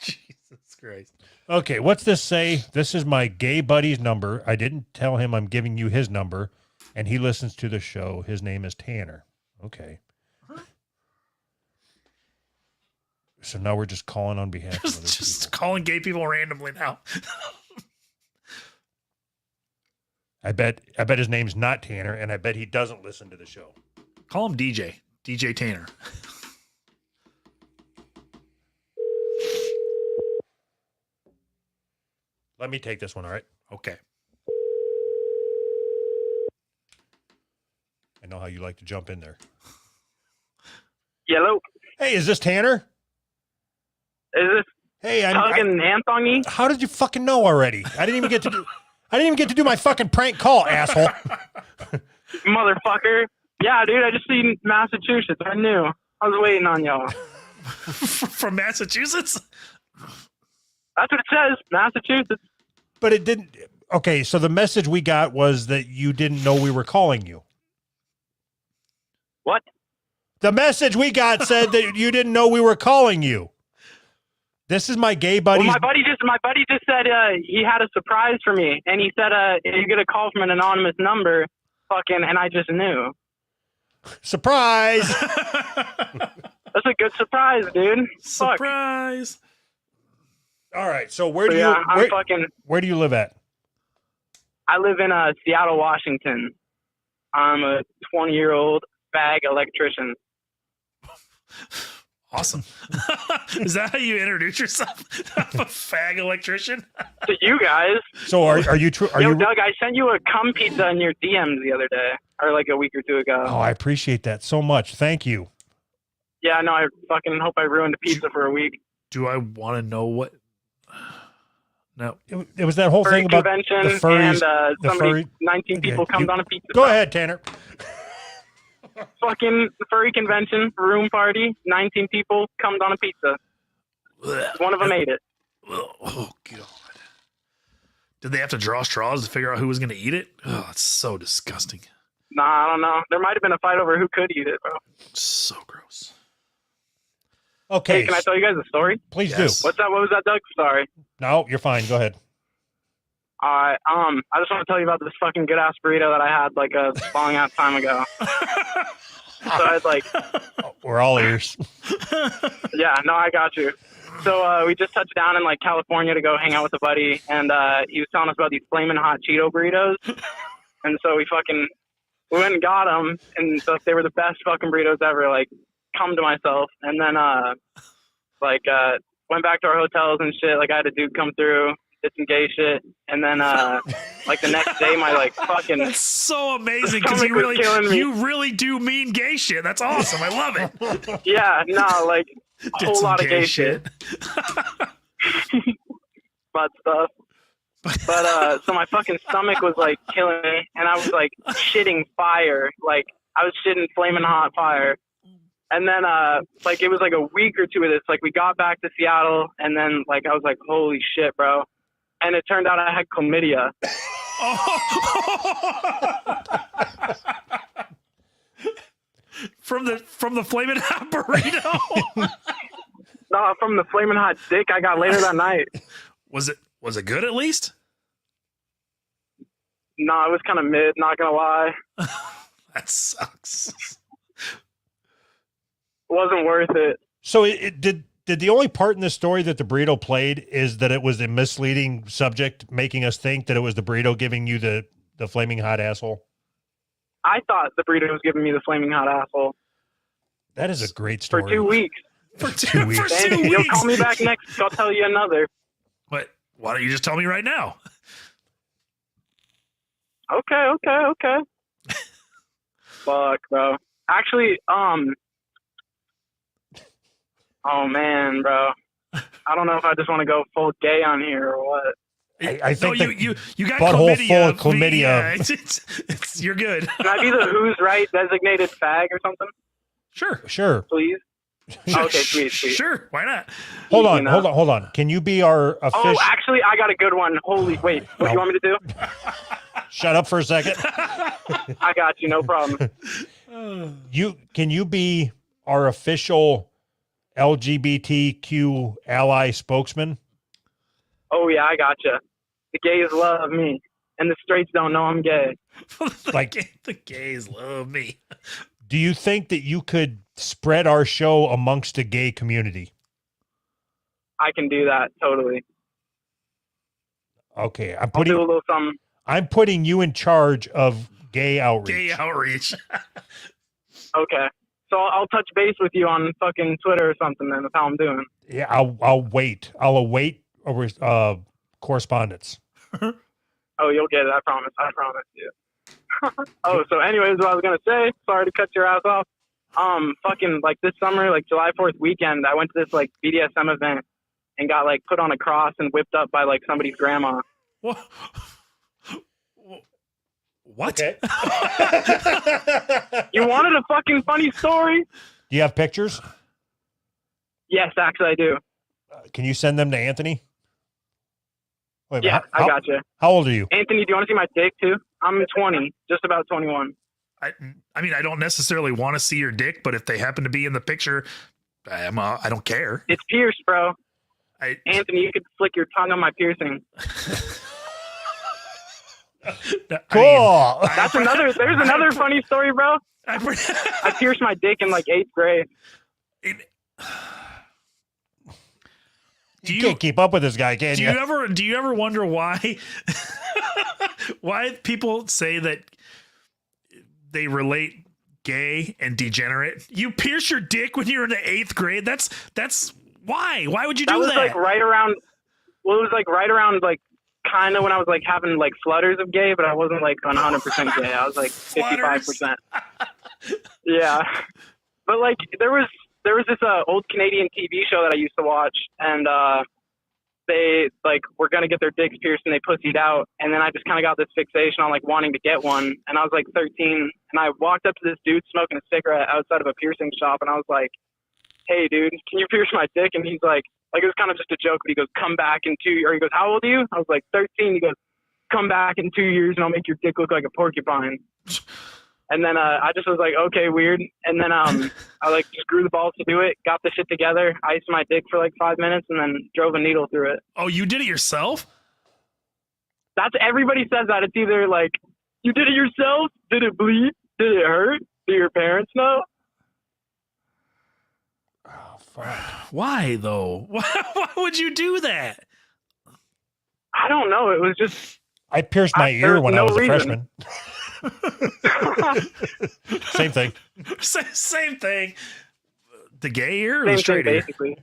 Jesus Christ. Okay, what's this say? This is my gay buddy's number. I didn't tell him I'm giving you his number, and he listens to the show. His name is Tanner. Okay. So now we're just calling on behalf of other Just people. calling gay people randomly now. I bet his name's not Tanner, and I bet he doesn't listen to the show. Call him DJ. DJ Tanner. Let me take this one, all right? Okay. I know how you like to jump in there. Yellow. Hey, is this Tanner? Is this Hey, fucking Anthony? how did you fucking know already? I didn't even get to do my fucking prank call, asshole. Motherfucker. Yeah, dude, I just seen Massachusetts. I knew. I was waiting on y'all. From Massachusetts? That's what it says, Massachusetts. But it didn't. Okay, so the message we got was that you didn't know we were calling you. What? The message we got said that you didn't know we were calling you. This is my gay buddy. Well, my buddy just said he had a surprise for me, and he said you get a call from an anonymous number, fucking, and I just knew. Surprise! That's a good surprise, dude. Fuck. Surprise. All right, so where So, do yeah, you where do you live at? I live in Seattle, Washington. I'm a 20-year-old fag electrician. Awesome. Is that how you introduce yourself? I'm a fag electrician? To you guys. So are you true? Are Yo, you? Doug, I sent you a cum pizza in your DMs the other day, or like a week or two ago. Oh, I appreciate that so much. Thank you. Yeah, no, I fucking hope I ruined the pizza for a week. Do I want to know what? No. It was that whole Furry thing about convention the furries. and the somebody, furry. 19 people Yeah, comes on a pizza. Go ahead, Tanner. Fucking furry convention, room party, 19 people comes on a pizza. One of them ate it. Oh god. Did they have to draw straws to figure out who was going to eat it? Oh, it's so disgusting. Nah, I don't know. There might have been a fight over who could eat it, bro. So gross. Okay. Hey, can I tell you guys a story? Please Yes. do. What's that? What was that, Doug? Sorry. No, you're fine. Go ahead. All right. I just want to tell you about this fucking good ass burrito that I had like a long ass time ago. So I was like, We're all ears. yeah, no, I got you. So we just touched down in like California to go hang out with a buddy, and he was telling us about these flaming hot Cheeto burritos. And so we went and got them, and so they were the best fucking burritos ever. Like, come to myself, and then went back to our hotels and shit. Like, I had a dude come through, did some gay shit, and then like the next day, my like fucking That's so amazing because stomach was killing me. you really do mean gay shit. That's awesome. I love it. Yeah, no, like a Did whole some lot of gay shit. Butt stuff. But so my fucking stomach was like killing me, and I was like shitting fire. Like I was shitting flaming hot fire. And then like it was like a week or two of this. Like we got back to Seattle, and then like I was like, holy shit, bro. And it turned out I had chlamydia. From the flaming hot burrito. No, from the flaming hot dick I got later that night. Was it good at least? No, it was kind of mid, not gonna lie. That sucks. Wasn't worth it. So did the only part in this story that the burrito played is that it was a misleading subject, making us think that it was the burrito giving you the flaming hot asshole? I thought the burrito was giving me the flaming hot asshole. That is a great story. For 2 weeks. For 2 weeks. For 2 And weeks. you'll call me back next. I'll tell you another. What? Why don't you just tell me right now? Okay. Fuck, bro. Actually, oh man, bro. I don't know if I just want to go full gay on here or what. I think you got butthole chlamydia. full of chlamydia. Yeah, it's you're good. Can I be the Who's Right designated fag or something, Sure. please? Okay, sweet. Sure, why not? Hold You know. on. Can you be our official? Oh, actually, I got a good one. Holy, wait. What do you want me to do? Shut up for a second. I got you. No problem. Can you be our official LGBTQ ally spokesman? Oh, yeah, I gotcha. The gays love me, and the straights don't know I'm gay. Like- the gays love me. Do you think that you could spread our show amongst the gay community? I can do that, totally. Okay, I'll do a little something. I'm putting you in charge of gay outreach. Gay outreach. Okay. So I'll touch base with you on fucking Twitter or something then, that's how I'm doing. Yeah, I'll wait. I'll await a correspondence. Oh, you'll get it. I promise you. Oh, so anyways, what I was going to say, sorry to cut your ass off. Fucking like this summer, like July 4th weekend, I went to this like BDSM event and got like put on a cross and whipped up by like somebody's grandma. What? Okay. You wanted a fucking funny story? Do you have pictures? Yes, actually I do. Can you send them to Anthony? Wait, Yeah, I got you. How old are you? Anthony, do you want to see my dick too? I'm 20, just about 21. I mean, I don't necessarily want to see your dick, but if they happen to be in the picture, I don't care. It's pierced, bro. Anthony, you could flick your tongue on my piercing. Cool. There's another funny story, bro. I pierced my dick in like 8th grade. You can't keep up with this guy, can you? Do you ever wonder why people say that they relate gay and degenerate? You pierce your dick when you're in the 8th grade. That's why. Why would you do that? That was like right around. Well, it was like right around like kind of when I was like having like flutters of gay, but I wasn't like 100% gay. I was like 55%. Yeah, but like there was there was this old Canadian TV show that I used to watch, and they like were gonna get their dicks pierced and they pussied out, and then I just kind of got this fixation on like wanting to get one, and I was like 13, and I walked up to this dude smoking a cigarette outside of a piercing shop, and I was like, "Hey, dude, can you pierce my dick?" And he's like it was kind of just a joke, but he goes, "Come back in 2 years." Or he goes, "How old are you?" I was like 13. He goes, "Come back in 2 years and I'll make your dick look like a porcupine." And then I just was like, okay, weird. And then I like just grew the balls to do it, got the shit together, iced my dick for like 5 minutes, and then drove a needle through it. Oh, you did it yourself? That's everybody says that. It's either like, you did it yourself? Did it bleed? Did it hurt? Do your parents know? Oh, fuck. Why though? Why would you do that? I don't know. It was just. I pierced my ear when I was a freshman. Same thing. Same thing. The gay ear or Same the straight thing, ear? basically.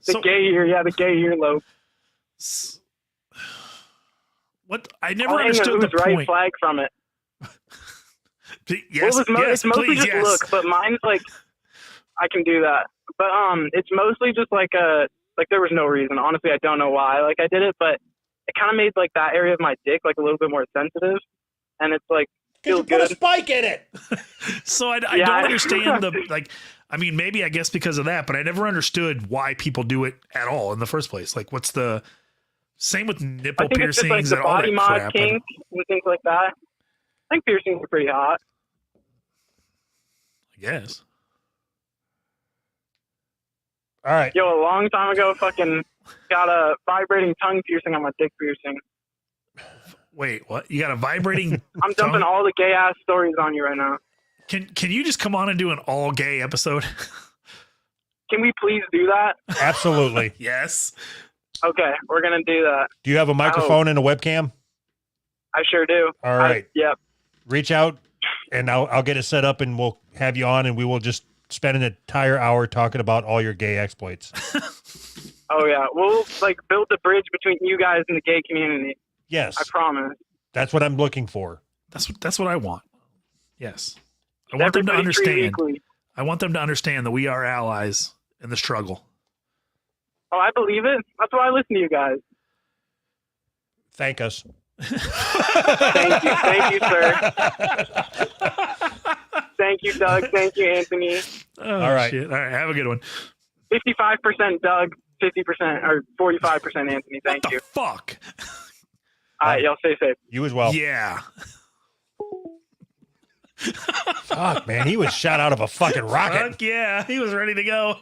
The gay ear, yeah, the gay earlobe. What? I never I'll hang understood the who's right point. flag from it. Yes, Well, yes, it's mostly please, just yes. look, but mine's like, I can do that. But it's mostly just like there was no reason. Honestly, I don't know why. Like I did it, but it kind of made like that area of my dick like a little bit more sensitive, and it's like feels Put a good. spike in it. So I Yeah. don't understand I mean, maybe I guess because of that, but I never understood why people do it at all in the first place. Like, what's the same with nipple I think it's just piercings like the and all body that mod crap? kink and things like that. I think piercings are pretty hot. I guess. All right. Yo, a long time ago, fucking got a vibrating tongue piercing on my dick piercing. Wait, what? You got a vibrating? I'm dumping tongue? all the gay ass stories on you right now. Can you just come on and do an all gay episode? Can we please do that? Absolutely. Yes. Okay, we're gonna do that. Do you have a microphone and a webcam? I sure do. All right. Yep. Reach out and I'll get it set up and we'll have you on and we will just spend an entire hour talking about all your gay exploits. Oh yeah, we'll like build the bridge between you guys and the gay community. Yes. I promise. That's what I'm looking for. That's what I want. Yes. I want them to Everybody treated understand. equally. I want them to understand that we are allies in the struggle. Oh, I believe it. That's why I listen to you guys. Thank us. Thank you, sir. Thank you, Doug. Thank you, Anthony. Oh, All right. shit. All right. Have a good one. 55% Doug, 50% or 45% Anthony. Thank What the you. fuck? All right, y'all stay safe. You as well. Yeah. Fuck, man. He was shot out of a fucking rocket. Fuck yeah. He was ready to go.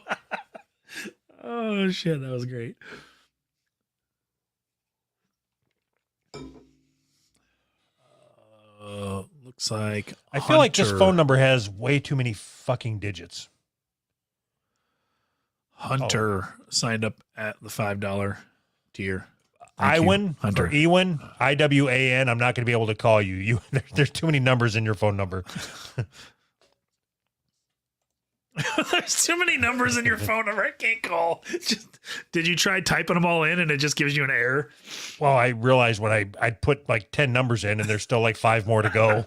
Oh, shit. That was great. Looks like I feel like this Hunter- phone number has way too many fucking digits. Hunter signed up at the $5 tier. Thank you, Iwan Hunter. or Ewan, IWAN. I'm not going to be able to call you. There's too many numbers in your phone number. There's too many numbers in your phone number. I can't call. Did you try typing them all in and it just gives you an error? Well, I realized when I put like 10 numbers in and there's still like 5 more to go.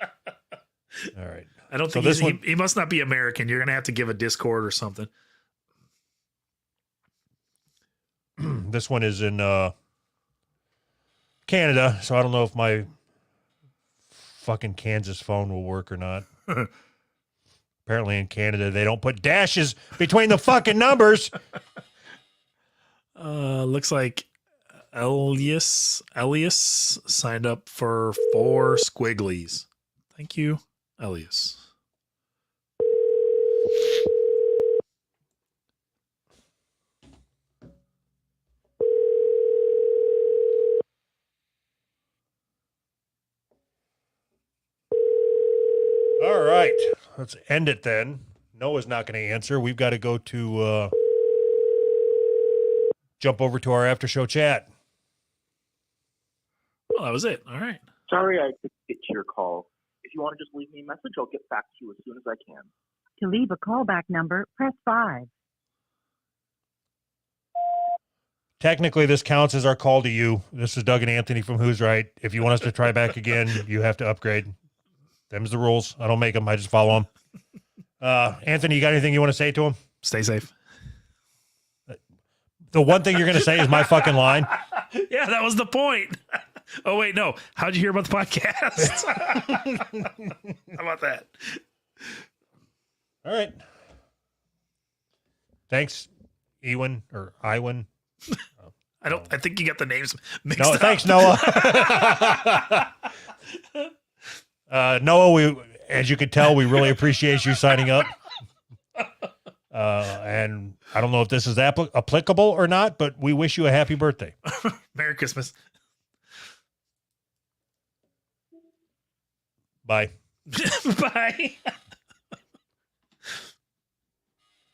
All right. I don't So think this one- he must not be American. You're going to have to give a Discord or something. This one is in Canada, so I don't know if my fucking Kansas phone will work or not. Apparently in Canada, they don't put dashes between the fucking numbers. Looks like Elias signed up for 4 squigglies. Thank you, Elias. All right, let's end it then. Noah's not going to answer. We've got to go to jump over to our after show chat. Well, that was it. All right. Sorry I couldn't get to your call. If you want to just leave me a message, I'll get back to you as soon as I can. To leave a callback number, press 5. Technically, this counts as our call to you. This is Doug and Anthony from Who's Right. If you want us to try back again, you have to upgrade. Them's the rules. I don't make them. I just follow them. Anthony, you got anything you want to say to him? Stay safe. The one thing you're going to say is my fucking line. Yeah, that was the point. Oh, wait, no. How'd you hear about the podcast? How about that? All right. Thanks, Ewan or Iwan. I think you got the names mixed No, up. thanks, Noah. Noah, as you can tell, we really appreciate you signing up. And I don't know if this is applicable or not, but we wish you a happy birthday. Merry Christmas. Bye. Bye.